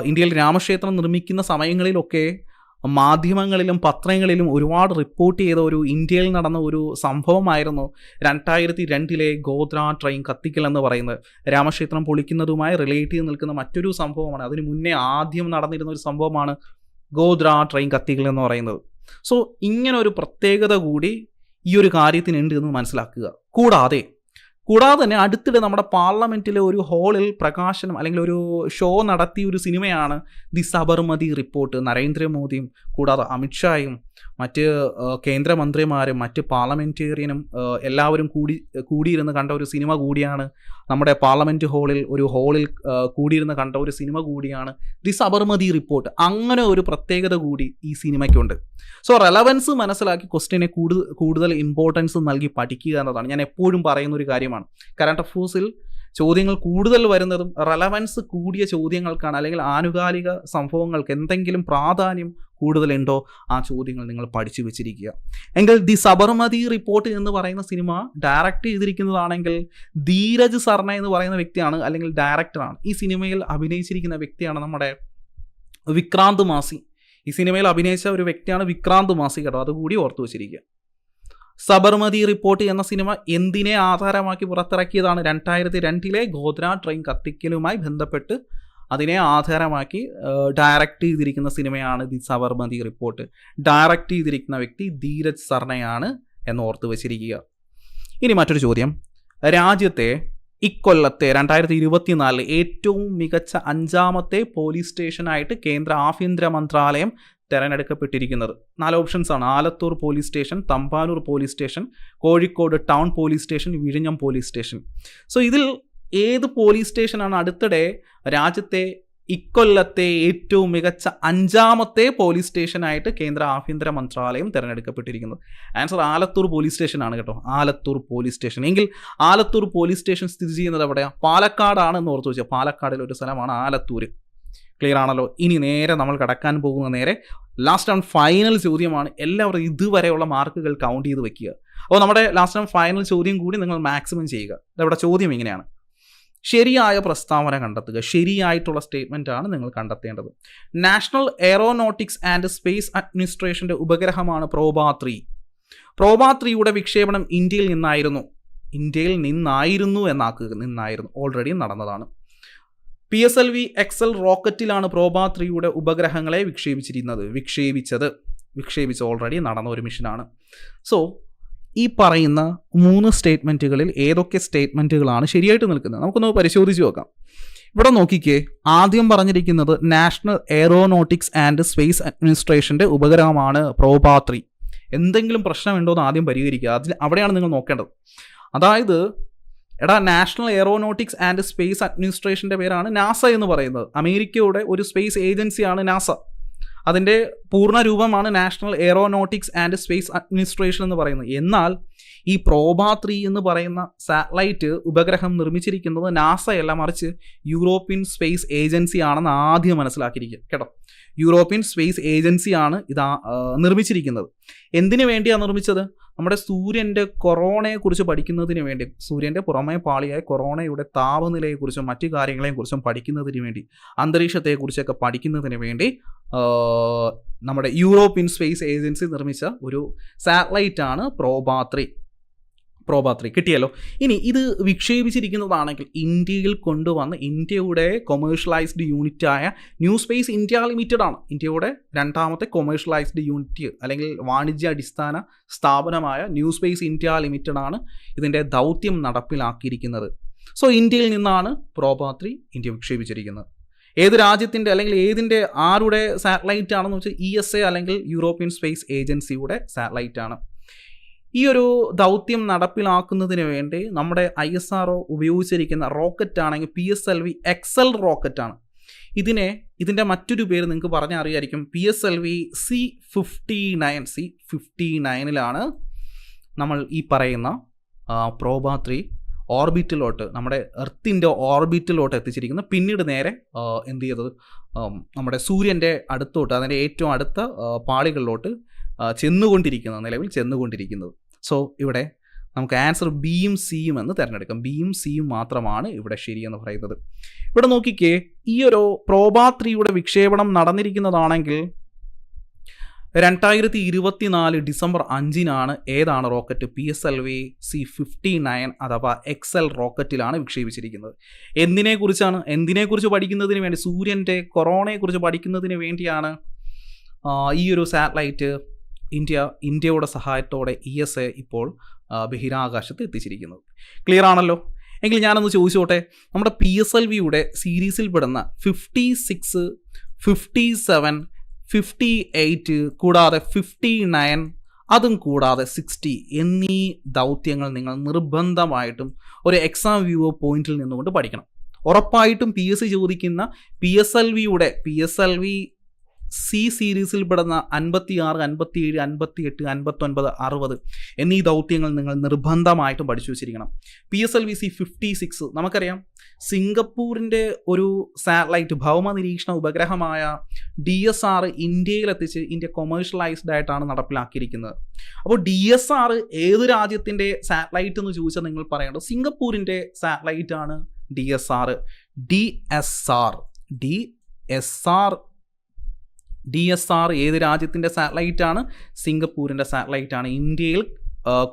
ഇന്ത്യയിൽ രാമക്ഷേത്രം നിർമ്മിക്കുന്ന സമയങ്ങളിലൊക്കെ മാധ്യമങ്ങളിലും പത്രങ്ങളിലും ഒരുപാട് റിപ്പോർട്ട് ചെയ്ത ഒരു ഇന്ത്യയിൽ നടന്ന ഒരു സംഭവമായിരുന്നു 2002 ഗോദ്ര ട്രെയിൻ കത്തിക്കൽ എന്ന് പറയുന്നത്. രാമക്ഷേത്രം പൊളിക്കുന്നതുമായി റിലേറ്റ് ചെയ്ത് നിൽക്കുന്ന മറ്റൊരു സംഭവമാണ്. അതിന് മുന്നേ ആദ്യം നടന്നിരുന്ന ഒരു സംഭവമാണ് ഗോദ്ര ട്രെയിൻ കത്തിക്കൽ എന്ന് പറയുന്നത്. സോ ഇങ്ങനെ ഒരു പ്രത്യേകത കൂടി ഈ ഒരു കാര്യത്തിനുണ്ട് എന്ന് മനസ്സിലാക്കുക. കൂടാതെ തന്നെ അടുത്തിടെ നമ്മുടെ പാർലമെൻറ്റിലെ ഒരു ഹാളിൽ പ്രകാശനം അല്ലെങ്കിൽ ഒരു ഷോ നടത്തിയ ഒരു സിനിമയാണ് ദി സബർമതി റിപ്പോർട്ട്. നരേന്ദ്രമോദിയും കൂടാതെ അമിത്ഷായും മറ്റ് കേന്ദ്രമന്ത്രിമാരും മറ്റ് പാർലമെൻറ്റേറിയനും എല്ലാവരും കൂടിയിരുന്ന് കണ്ട ഒരു സിനിമ കൂടിയാണ്. നമ്മുടെ പാർലമെൻറ്റ് ഹാളിൽ കൂടിയിരുന്ന് കണ്ട ഒരു സിനിമ കൂടിയാണ് ദി സബർമതി റിപ്പോർട്ട്. അങ്ങനെ ഒരു പ്രത്യേകത കൂടി ഈ സിനിമയ്ക്കുണ്ട്. സോ റെലവൻസ് മനസ്സിലാക്കി ക്വസ്റ്റ്യനെ കൂടുതൽ ഇമ്പോർട്ടൻസ് നൽകി പഠിക്കുക എന്നതാണ് ഞാൻ എപ്പോഴും പറയുന്ന ഒരു കാര്യമാണ്. കറണ്ട് അഫയേഴ്സിൽ ചോദ്യങ്ങൾ കൂടുതൽ വരുന്നതും റെലവൻസ് കൂടിയ ചോദ്യങ്ങൾക്കാണ്, അല്ലെങ്കിൽ ആനുകാലിക സംഭവങ്ങൾക്ക് എന്തെങ്കിലും പ്രാധാന്യം കൂടുതലുണ്ടോ ആ ചോദ്യങ്ങൾ നിങ്ങൾ പഠിച്ചു വെച്ചിരിക്കുക. എങ്കിൽ ദി സബർമതി റിപ്പോർട്ട് എന്ന് പറയുന്ന സിനിമ ഡയറക്റ്റ് ചെയ്തിരിക്കുന്നതാണെങ്കിൽ ധീരജ് സർന എന്ന് പറയുന്ന വ്യക്തിയാണ്, അല്ലെങ്കിൽ ഡയറക്ടറാണ്. ഈ സിനിമയിൽ അഭിനയിച്ചിരിക്കുന്ന വ്യക്തിയാണ് നമ്മുടെ വിക്രാന്ത് മാസി. ഈ സിനിമയിൽ അഭിനയിച്ച ഒരു വ്യക്തിയാണ് വിക്രാന്ത് മാസി കേട്ടോ, അതുകൂടി ഓർത്തു വെച്ചിരിക്കുക. സബർമതി റിപ്പോർട്ട് എന്ന സിനിമ എന്തിനെ ആധാരമാക്കി പുറത്തിറക്കിയതാണ്? 2002 ഗോദ്ര ട്രെയിൻ കത്തിക്കലുമായി ബന്ധപ്പെട്ട് അതിനെ ആധാരമാക്കി ഡയറക്റ്റ് ചെയ്തിരിക്കുന്ന സിനിമയാണ് ദി സബർമതി റിപ്പോർട്ട്. ഡയറക്റ്റ് ചെയ്തിരിക്കുന്ന വ്യക്തി ധീരജ് സർണയാണ് എന്ന് ഓർത്ത് വെച്ചിരിക്കുക. ഇനി മറ്റൊരു ചോദ്യം: രാജ്യത്തെ ഇക്കൊല്ലത്തെ 2024 ഏറ്റവും മികച്ച 5ാമത്തെ പോലീസ് സ്റ്റേഷനായിട്ട് കേന്ദ്ര ആഭ്യന്തര മന്ത്രാലയം തിരഞ്ഞെടുക്കപ്പെട്ടിരിക്കുന്നത് 4 ഓപ്ഷൻസ് ആണ്. Alathur police station, Thampanoor police station, Kozhikode town police station, വിഴിഞ്ഞം പോലീസ് സ്റ്റേഷൻ. സോ ഇതിൽ ഏത് പോലീസ് സ്റ്റേഷനാണ് അടുത്തിടെ രാജ്യത്തെ ഇക്കൊല്ലത്തെ ഏറ്റവും മികച്ച 5ാമത്തെ പോലീസ് സ്റ്റേഷനായിട്ട് കേന്ദ്ര ആഭ്യന്തര മന്ത്രാലയം തിരഞ്ഞെടുക്കപ്പെട്ടിരിക്കുന്നത്? ആൻസർ ആലത്തൂർ പോലീസ് സ്റ്റേഷനാണ് കേട്ടോ, ആലത്തൂർ പോലീസ് സ്റ്റേഷൻ. എങ്കിൽ ആലത്തൂർ പോലീസ് സ്റ്റേഷൻ സ്ഥിതി ചെയ്യുന്നത് എവിടെയാണ്? പാലക്കാടാണ് എന്ന് ഓർത്ത് വെച്ചാൽ. പാലക്കാടിലെ ഒരു സ്ഥലമാണ് ആലത്തൂർ. ക്ലിയർ ആണല്ലോ. ഇനി നേരെ നമ്മൾ കടക്കാൻ പോകുന്ന നേരെ ലാസ്റ്റ് ആൻഡ് ഫൈനൽ ചോദ്യമാണ്. എല്ലാവരും ഇതുവരെയുള്ള മാർക്കുകൾ കൗണ്ട് ചെയ്ത് വെക്കുക. അപ്പോൾ നമ്മുടെ ലാസ്റ്റ് ആൻഡ് ഫൈനൽ ചോദ്യം കൂടി നിങ്ങൾ മാക്സിമം ചെയ്യുക. ഇവിടെ ചോദ്യം ഇങ്ങനെയാണ്: ശരിയായ പ്രസ്താവന കണ്ടെത്തുക. ശരിയായിട്ടുള്ള സ്റ്റേറ്റ്മെൻ്റ് ആണ് നിങ്ങൾ കണ്ടെത്തേണ്ടത്. നാഷണൽ എയറോനോട്ടിക്സ് ആൻഡ് സ്പേസ് അഡ്മിനിസ്ട്രേഷൻ്റെ ഉപഗ്രഹമാണ് പ്രോബ 3. പ്രോബ 3യുടെ വിക്ഷേപണം ഇന്ത്യയിൽ നിന്നായിരുന്നു. ഇന്ത്യയിൽ നിന്നായിരുന്നു ഓൾറെഡി നടന്നതാണ്. PSLV XL റോക്കറ്റിലാണ് പ്രോബ 3യുടെ ഉപഗ്രഹങ്ങളെ വിക്ഷേപിച്ചത് ഓൾറെഡി നടന്ന ഒരു മിഷനാണ്. സോ ഈ പറയുന്ന 3 സ്റ്റേറ്റ്മെൻറ്റുകളിൽ ഏതൊക്കെ സ്റ്റേറ്റ്മെൻറ്റുകളാണ് ശരിയായിട്ട് നിൽക്കുന്നത് നമുക്കൊന്ന് പരിശോധിച്ച് നോക്കാം. ഇവിടെ നോക്കിക്കേ, ആദ്യം പറഞ്ഞിരിക്കുന്നത് നാഷണൽ എയറോനോട്ടിക്സ് ആൻഡ് സ്പേസ് അഡ്മിനിസ്ട്രേഷൻ്റെ ഉപഗ്രഹമാണ് പ്രോബ 3. എന്തെങ്കിലും പ്രശ്നമുണ്ടോ എന്ന് ആദ്യം പരിഹരിക്കുക. അവിടെയാണ് നിങ്ങൾ നോക്കേണ്ടത്. അതായത് നാഷണൽ എയറോനോട്ടിക്സ് ആൻഡ് സ്പേസ് അഡ്മിനിസ്ട്രേഷൻ്റെ പേരാണ് നാസ എന്ന് പറയുന്നത്. അമേരിക്കയുടെ ഒരു സ്പേസ് ഏജൻസിയാണ് നാസ. അതിൻ്റെ പൂർണ്ണ രൂപമാണ് national Aeronautics and space administration എന്ന് പറയുന്നത്. എന്നാൽ ഈ പ്രോബ 3 എന്ന് പറയുന്ന സാറ്റലൈറ്റ് ഉപഗ്രഹം നിർമ്മിച്ചിരിക്കുന്നത് നാസയല്ല, മറിച്ച് യൂറോപ്യൻ സ്പേസ് ഏജൻസി ആണെന്ന് ആദ്യം മനസ്സിലാക്കിയിരിക്കുക കേട്ടോ. യൂറോപ്യൻ സ്പേസ് ഏജൻസിയാണ് ഇത് നിർമ്മിച്ചിരിക്കുന്നത്. എന്തിനു വേണ്ടിയാണ് നിർമ്മിച്ചത്? നമ്മുടെ സൂര്യൻ്റെ കൊറോണയെക്കുറിച്ച് പഠിക്കുന്നതിന് വേണ്ടി, സൂര്യൻ്റെ പുറമേ പാളിയായ കൊറോണയുടെ താപനിലയെക്കുറിച്ചും മറ്റു കാര്യങ്ങളെക്കുറിച്ചും പഠിക്കുന്നതിന് വേണ്ടി, അന്തരീക്ഷത്തെക്കുറിച്ചൊക്കെ പഠിക്കുന്നതിന് വേണ്ടി നമ്മുടെ യൂറോപ്യൻ സ്പേസ് ഏജൻസി നിർമ്മിച്ച ഒരു സാറ്റലൈറ്റാണ് പ്രോബ 3. കിട്ടിയല്ലോ. ഇനി ഇത് വിക്ഷേപിച്ചിരിക്കുന്നതാണെങ്കിൽ ഇന്ത്യയിൽ കൊണ്ടുവന്ന് ഇന്ത്യയുടെ കൊമേഴ്ഷ്യലൈസ്ഡ് യൂണിറ്റായ ന്യൂ സ്പേസ് ഇന്ത്യ ലിമിറ്റഡ് ആണ്. ഇന്ത്യയുടെ രണ്ടാമത്തെ കൊമേഴ്ഷ്യലൈസ്ഡ് യൂണിറ്റ് അല്ലെങ്കിൽ വാണിജ്യ അടിസ്ഥാന സ്ഥാപനമായ ന്യൂ സ്പേസ് ഇന്ത്യ ലിമിറ്റഡ് ആണ് ഇതിൻ്റെ ദൗത്യം നടപ്പിലാക്കിയിരിക്കുന്നത്. സോ ഇന്ത്യയിൽ നിന്നാണ് പ്രോബ 3 ഇന്ത്യ വിക്ഷേപിച്ചിരിക്കുന്നത്. ഏത് രാജ്യത്തിൻ്റെ അല്ലെങ്കിൽ ആരുടെ സാറ്റലൈറ്റ് ആണെന്ന് വെച്ചാൽ ESA അല്ലെങ്കിൽ യൂറോപ്യൻ സ്പേസ് ഏജൻസിയുടെ സാറ്റലൈറ്റ് ആണ്. ഈ ഒരു ദൗത്യം നടപ്പിലാക്കുന്നതിന് വേണ്ടി നമ്മുടെ ISRO ഉപയോഗിച്ചിരിക്കുന്ന റോക്കറ്റ് ആണെങ്കിൽ PSLV XL റോക്കറ്റാണ്. ഇതിൻ്റെ മറ്റൊരു പേര് നിങ്ങൾക്ക് പറഞ്ഞാൽ അറിയായിരിക്കും, PSLV C-59ലാണ് നമ്മൾ ഈ പറയുന്ന പ്രോബ 3 ഓർബിറ്റിലോട്ട്, നമ്മുടെ എർത്തിൻ്റെ ഓർബിറ്റിലോട്ട് എത്തിച്ചിരിക്കുന്നത്. പിന്നീട് നേരെ എന്ത് ചെയ്തത്, നമ്മുടെ സൂര്യൻ്റെ അടുത്തോട്ട്, അതിൻ്റെ ഏറ്റവും അടുത്ത പാളികളിലോട്ട് നിലവിൽ ചെന്നുകൊണ്ടിരിക്കുന്നത്. സോ ഇവിടെ നമുക്ക് ആൻസർ ബിയും സിയും എന്ന് തിരഞ്ഞെടുക്കാം. ബിയും സിയും മാത്രമാണ് ഇവിടെ ശരിയെന്ന് പറയുന്നത്. ഇവിടെ നോക്കിക്കേ, ഈ ഒരു പ്രോബ 3യുടെ വിക്ഷേപണം നടന്നിരിക്കുന്നതാണെങ്കിൽ 2024 ഡിസംബർ 5-നാണ് ഏതാണ് റോക്കറ്റ് PSLV C-59 അഥവാ XL റോക്കറ്റിലാണ് വിക്ഷേപിച്ചിരിക്കുന്നത്. എന്തിനെക്കുറിച്ച് പഠിക്കുന്നതിന് വേണ്ടി, സൂര്യൻ്റെ കൊറോണയെക്കുറിച്ച് പഠിക്കുന്നതിന് വേണ്ടിയാണ് ഈ ഒരു സാറ്റലൈറ്റ് ഇന്ത്യയുടെ സഹായത്തോടെ ESA ഇപ്പോൾ ബഹിരാകാശത്ത് എത്തിച്ചിരിക്കുന്നത്. ക്ലിയർ ആണല്ലോ? എങ്കിൽ ഞാനൊന്ന് ചോദിച്ചോട്ടെ, നമ്മുടെ PSLVയുടെ സീരീസിൽപ്പെടുന്ന 56, 57, 58 കൂടാതെ 59, അതും കൂടാതെ 60 എന്നീ ദൗത്യങ്ങൾ നിങ്ങൾ നിർബന്ധമായിട്ടും ഒരു എക്സാം വ്യൂവർ പോയിന്റിൽ നിന്നുകൊണ്ട് പഠിക്കണം. ഉറപ്പായിട്ടും PSC ചോദിക്കുന്ന PSLV C സീരീസിൽപ്പെടുന്ന 56, 57, 58, 59, 60 എന്നീ ദൗത്യങ്ങൾ നിങ്ങൾ നിർബന്ധമായിട്ടും പഠിച്ചു വെച്ചിരിക്കണം. PSLV C-56 നമുക്കറിയാം, സിംഗപ്പൂരിൻ്റെ ഒരു സാറ്റലൈറ്റ് ഭൗമ നിരീക്ഷണ ഉപഗ്രഹമായ DSR ഇന്ത്യയിലെത്തിച്ച് ഇന്ത്യ കൊമേഴ്ഷ്യലൈസ്ഡ് ആയിട്ടാണ് നടപ്പിലാക്കിയിരിക്കുന്നത്. അപ്പോൾ DSR ഏത് രാജ്യത്തിൻ്റെ സാറ്റലൈറ്റ് എന്ന് ചോദിച്ചാൽ നിങ്ങൾ പറയേണ്ടത് സിംഗപ്പൂരിൻ്റെ സാറ്റലൈറ്റ് ആണ് DSR ഏത് രാജ്യത്തിൻ്റെ സാറ്റലൈറ്റ് ആണ്? സിംഗപ്പൂരിൻ്റെ സാറ്റലൈറ്റ് ആണ്. ഇന്ത്യയിൽ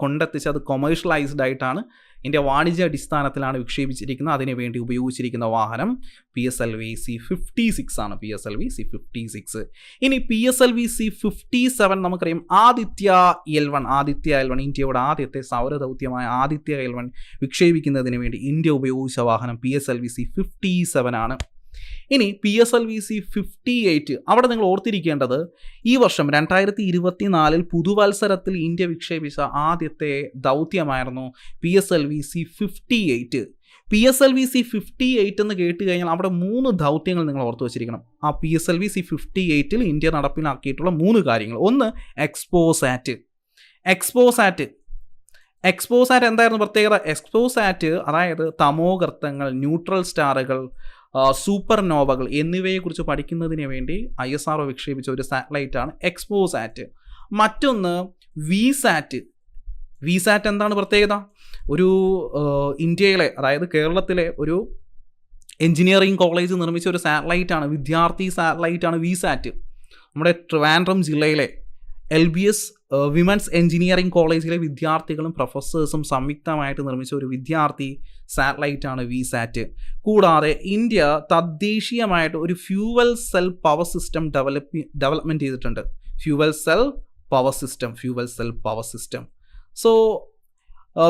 കൊണ്ടെത്തിച്ച് അത് കൊമേഴ്ഷ്യലൈസ്ഡ് ആയിട്ടാണ്, ഇന്ത്യ വാണിജ്യ അടിസ്ഥാനത്തിലാണ് വിക്ഷേപിച്ചിരിക്കുന്നത്. അതിനുവേണ്ടി ഉപയോഗിച്ചിരിക്കുന്ന വാഹനം PSLV C-56 ആണ്. PSLV C-56. ഇനി PSLV C-57 നമുക്കറിയാം, ആദിത്യ L1 ഇന്ത്യയുടെ ആദ്യത്തെ സൗരദൗത്യമായ ആദിത്യ L1 വിക്ഷേപിക്കുന്നതിന് വേണ്ടി ഇന്ത്യ ഉപയോഗിച്ച വാഹനം PSLV C-57 ആണ്. ഇനി PSLV C-58, അവിടെ നിങ്ങൾ ഓർത്തിരിക്കേണ്ടത് ഈ വർഷം 2024 പുതുവത്സരത്തിൽ ഇന്ത്യ വിക്ഷേപിച്ച ആദ്യത്തെ ദൗത്യമായിരുന്നു PSLV C-58. PSLV C-58 എന്ന് കേട്ട് കഴിഞ്ഞാൽ അവിടെ 3 ദൗത്യങ്ങൾ നിങ്ങൾ ഓർത്തു വെച്ചിരിക്കണം. ആ PSLV C-58 ഇന്ത്യ നടപ്പിലാക്കിയിട്ടുള്ള 3 കാര്യങ്ങൾ. ഒന്ന് എക്സ്പോസാറ്റ്. എന്തായിരുന്നു പ്രത്യേകത? എക്സ്പോസാറ്റ് അതായത് തമോഗർത്തങ്ങൾ, ന്യൂട്രൽ സ്റ്റാറുകൾ, സൂപ്പർനോവകൾ എന്നിവയെക്കുറിച്ച് പഠിക്കുന്നതിന് വേണ്ടി ISRO വിക്ഷേപിച്ച ഒരു സാറ്റലൈറ്റാണ് എക്സ്പോസാറ്റ്. മറ്റൊന്ന് വിസാറ്റ്. എന്താണ് പ്രത്യേകത? ഒരു ഇന്ത്യയിലെ, അതായത് കേരളത്തിലെ ഒരു എഞ്ചിനീയറിംഗ് കോളേജ് നിർമ്മിച്ച ഒരു സാറ്റലൈറ്റാണ്, വിദ്യാർത്ഥി സാറ്റലൈറ്റാണ് വിസാറ്റ്. നമ്മുടെ ട്രിവാൻഡ്രം ജില്ലയിലെ LBS വിമൻസ് എഞ്ചിനീയറിംഗ് കോളേജിലെ വിദ്യാർത്ഥികളും പ്രൊഫസേഴ്സും സംയുക്തമായിട്ട് നിർമ്മിച്ച ഒരു വിദ്യാർത്ഥി സാറ്റലൈറ്റാണ് വിസാറ്റ്. കൂടാതെ ഇന്ത്യ തദ്ദേശീയമായിട്ട് ഒരു fuel cell power system development ചെയ്തിട്ടുണ്ട്. Fuel cell power system. So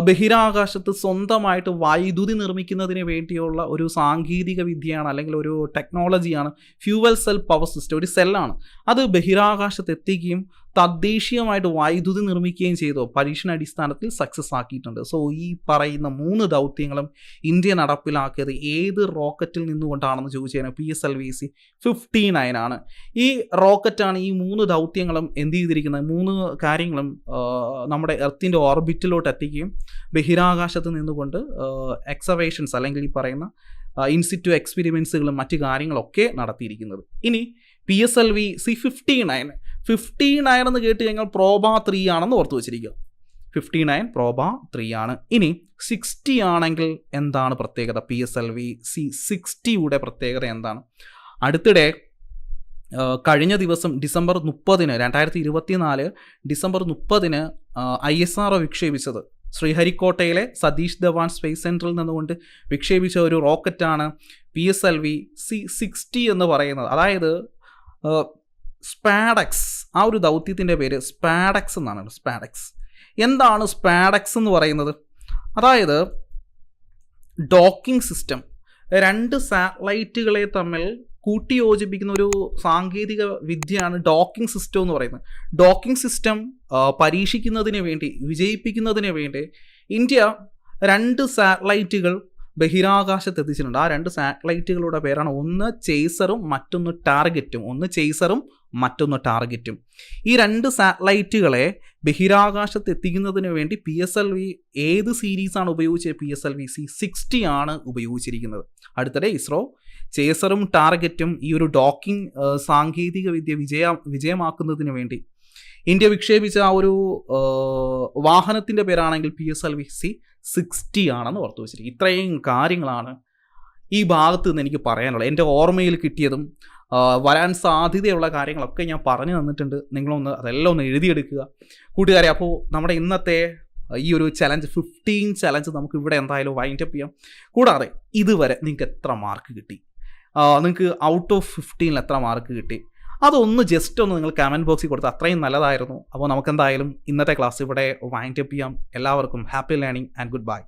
ബഹിരാകാശത്ത് സ്വന്തമായിട്ട് വൈദ്യുതി നിർമ്മിക്കുന്നതിന് വേണ്ടിയുള്ള ഒരു സാങ്കേതിക വിദ്യയാണ്, അല്ലെങ്കിൽ ഒരു ടെക്നോളജിയാണ് ഫ്യൂവൽ സെൽ പവർ സിസ്റ്റം. ഒരു സെല്ലാണ്, അത് ബഹിരാകാശത്ത് എത്തിക്കുകയും തദ്ദേശീയമായിട്ട് വൈദ്യുതി നിർമ്മിക്കുകയും ചെയ്തു. പരീക്ഷണാടിസ്ഥാനത്തിൽ സക്സസ് ആക്കിയിട്ടുണ്ട്. സോ ഈ പറയുന്ന 3 ദൗത്യങ്ങളും ഇന്ത്യ നടപ്പിലാക്കിയത് ഏത് റോക്കറ്റിൽ നിന്നുകൊണ്ടാണെന്ന് ചോദിച്ചു കഴിഞ്ഞാൽ PSLV-C 59 ആണ്. ഈ റോക്കറ്റാണ് ഈ 3 ദൗത്യങ്ങളും എന്ത് ചെയ്തിരിക്കുന്നത്, 3 കാര്യങ്ങളും നമ്മുടെ എർത്തിൻ്റെ ഓർബിറ്റിലോട്ട് എത്തിക്കുകയും ബഹിരാകാശത്ത് നിന്നുകൊണ്ട് എക്സവേഷൻസ് അല്ലെങ്കിൽ ഈ പറയുന്ന ഇൻസിറ്റു എക്സ്പെരിമെൻസുകളും മറ്റു കാര്യങ്ങളൊക്കെ നടത്തിയിരിക്കുന്നത്. ഇനി PSLV-C 59 എന്ന് കേട്ട് കഴിഞ്ഞാൽ പ്രോബ 3 ആണെന്ന് ഓർത്ത് വെച്ചിരിക്കുക. 59 പ്രോബ 3 ആണ്. ഇനി 60 ആണെങ്കിൽ എന്താണ് പ്രത്യേകത? PSLV-C 60യുടെ പ്രത്യേകത എന്താണ്? അടുത്തിടെ കഴിഞ്ഞ ദിവസം ഡിസംബർ 30, 2024 ഡിസംബർ 30 ISRO വിക്ഷേപിച്ചത് ശ്രീഹരിക്കോട്ടയിലെ സതീഷ് ധവാൻ സ്പേസ് സെൻറ്ററിൽ നിന്നുകൊണ്ട് വിക്ഷേപിച്ച ഒരു റോക്കറ്റാണ് PSLV-C 60 എന്ന് പറയുന്നത്. അതായത് സ്പാഡക്സ്, ആ ഒരു ദൗത്യത്തിൻ്റെ പേര് സ്പാഡക്സ് എന്നാണ്. എന്താണ് സ്പാഡക്സ് എന്ന് പറയുന്നത്? അതായത് ഡോക്കിംഗ് സിസ്റ്റം, 2 സാറ്റലൈറ്റുകളെ തമ്മിൽ കൂട്ടിയോജിപ്പിക്കുന്ന ഒരു സാങ്കേതിക വിദ്യയാണ് ഡോക്കിംഗ് സിസ്റ്റം എന്ന് പറയുന്നത്. ഡോക്കിംഗ് സിസ്റ്റം വിജയിപ്പിക്കുന്നതിന് വേണ്ടി ഇന്ത്യ 2 സാറ്റലൈറ്റുകൾ ബഹിരാകാശത്ത് എത്തിച്ചിട്ടുണ്ട്. ആ 2 സാറ്റലൈറ്റുകളുടെ പേരാണ് ഒന്ന് ചേസറും മറ്റൊന്ന് ടാർഗറ്റും. ഈ 2 സാറ്റലൈറ്റുകളെ ബഹിരാകാശത്ത് എത്തിക്കുന്നതിന് വേണ്ടി PSLV ഏത് സീരീസാണ് ഉപയോഗിച്ചത്? PSLV-C 60 ആണ് ഉപയോഗിച്ചിരിക്കുന്നത്. അടുത്തിടെ ഇസ്രോ ചേസറും ടാർഗറ്റും ഈ ഒരു ഡോക്കിംഗ് സാങ്കേതിക വിദ്യ വിജയമാക്കുന്നതിന് വേണ്ടി ഇന്ത്യ വിക്ഷേപിച്ച ആ ഒരു വാഹനത്തിൻ്റെ പേരാണെങ്കിൽ PSLV-C 60 ആണെന്ന് ഓർത്തു വെച്ചിരിക്കും. ഇത്രയും കാര്യങ്ങളാണ് ഈ ഭാഗത്ത് നിന്ന് എനിക്ക് പറയാനുള്ളത്. എൻ്റെ ഓർമ്മയിൽ കിട്ടിയതും വരാൻ സാധ്യതയുള്ള കാര്യങ്ങളൊക്കെ ഞാൻ പറഞ്ഞു തന്നിട്ടുണ്ട്. നിങ്ങളൊന്ന് അതെല്ലാം ഒന്ന് എഴുതിയെടുക്കുക കൂട്ടുകാരെ. അപ്പോൾ നമ്മുടെ ഇന്നത്തെ ഈ ഒരു ചലഞ്ച് 15 ചലഞ്ച് നമുക്ക് ഇവിടെ എന്തായാലും വൈൻഡ് അപ്പ് ചെയ്യാം. കൂടാതെ ഇതുവരെ നിങ്ങൾക്ക് എത്ര മാർക്ക് കിട്ടി, നിങ്ങൾക്ക് ഔട്ട് ഓഫ് 15 എത്ര മാർക്ക് കിട്ടി, അതൊന്ന് ജസ്റ്റ് ഒന്ന് നിങ്ങൾ കമൻറ്റ് ബോക്സിൽ കൊടുത്ത് അത്രയും നല്ലതായിരുന്നു. അപ്പോൾ നമുക്കെന്തായാലും ഇന്നത്തെ ക്ലാസ് ഇവിടെ വൈൻഡ് അപ്പ് ചെയ്യാം. എല്ലാവർക്കും happy learning and good bye.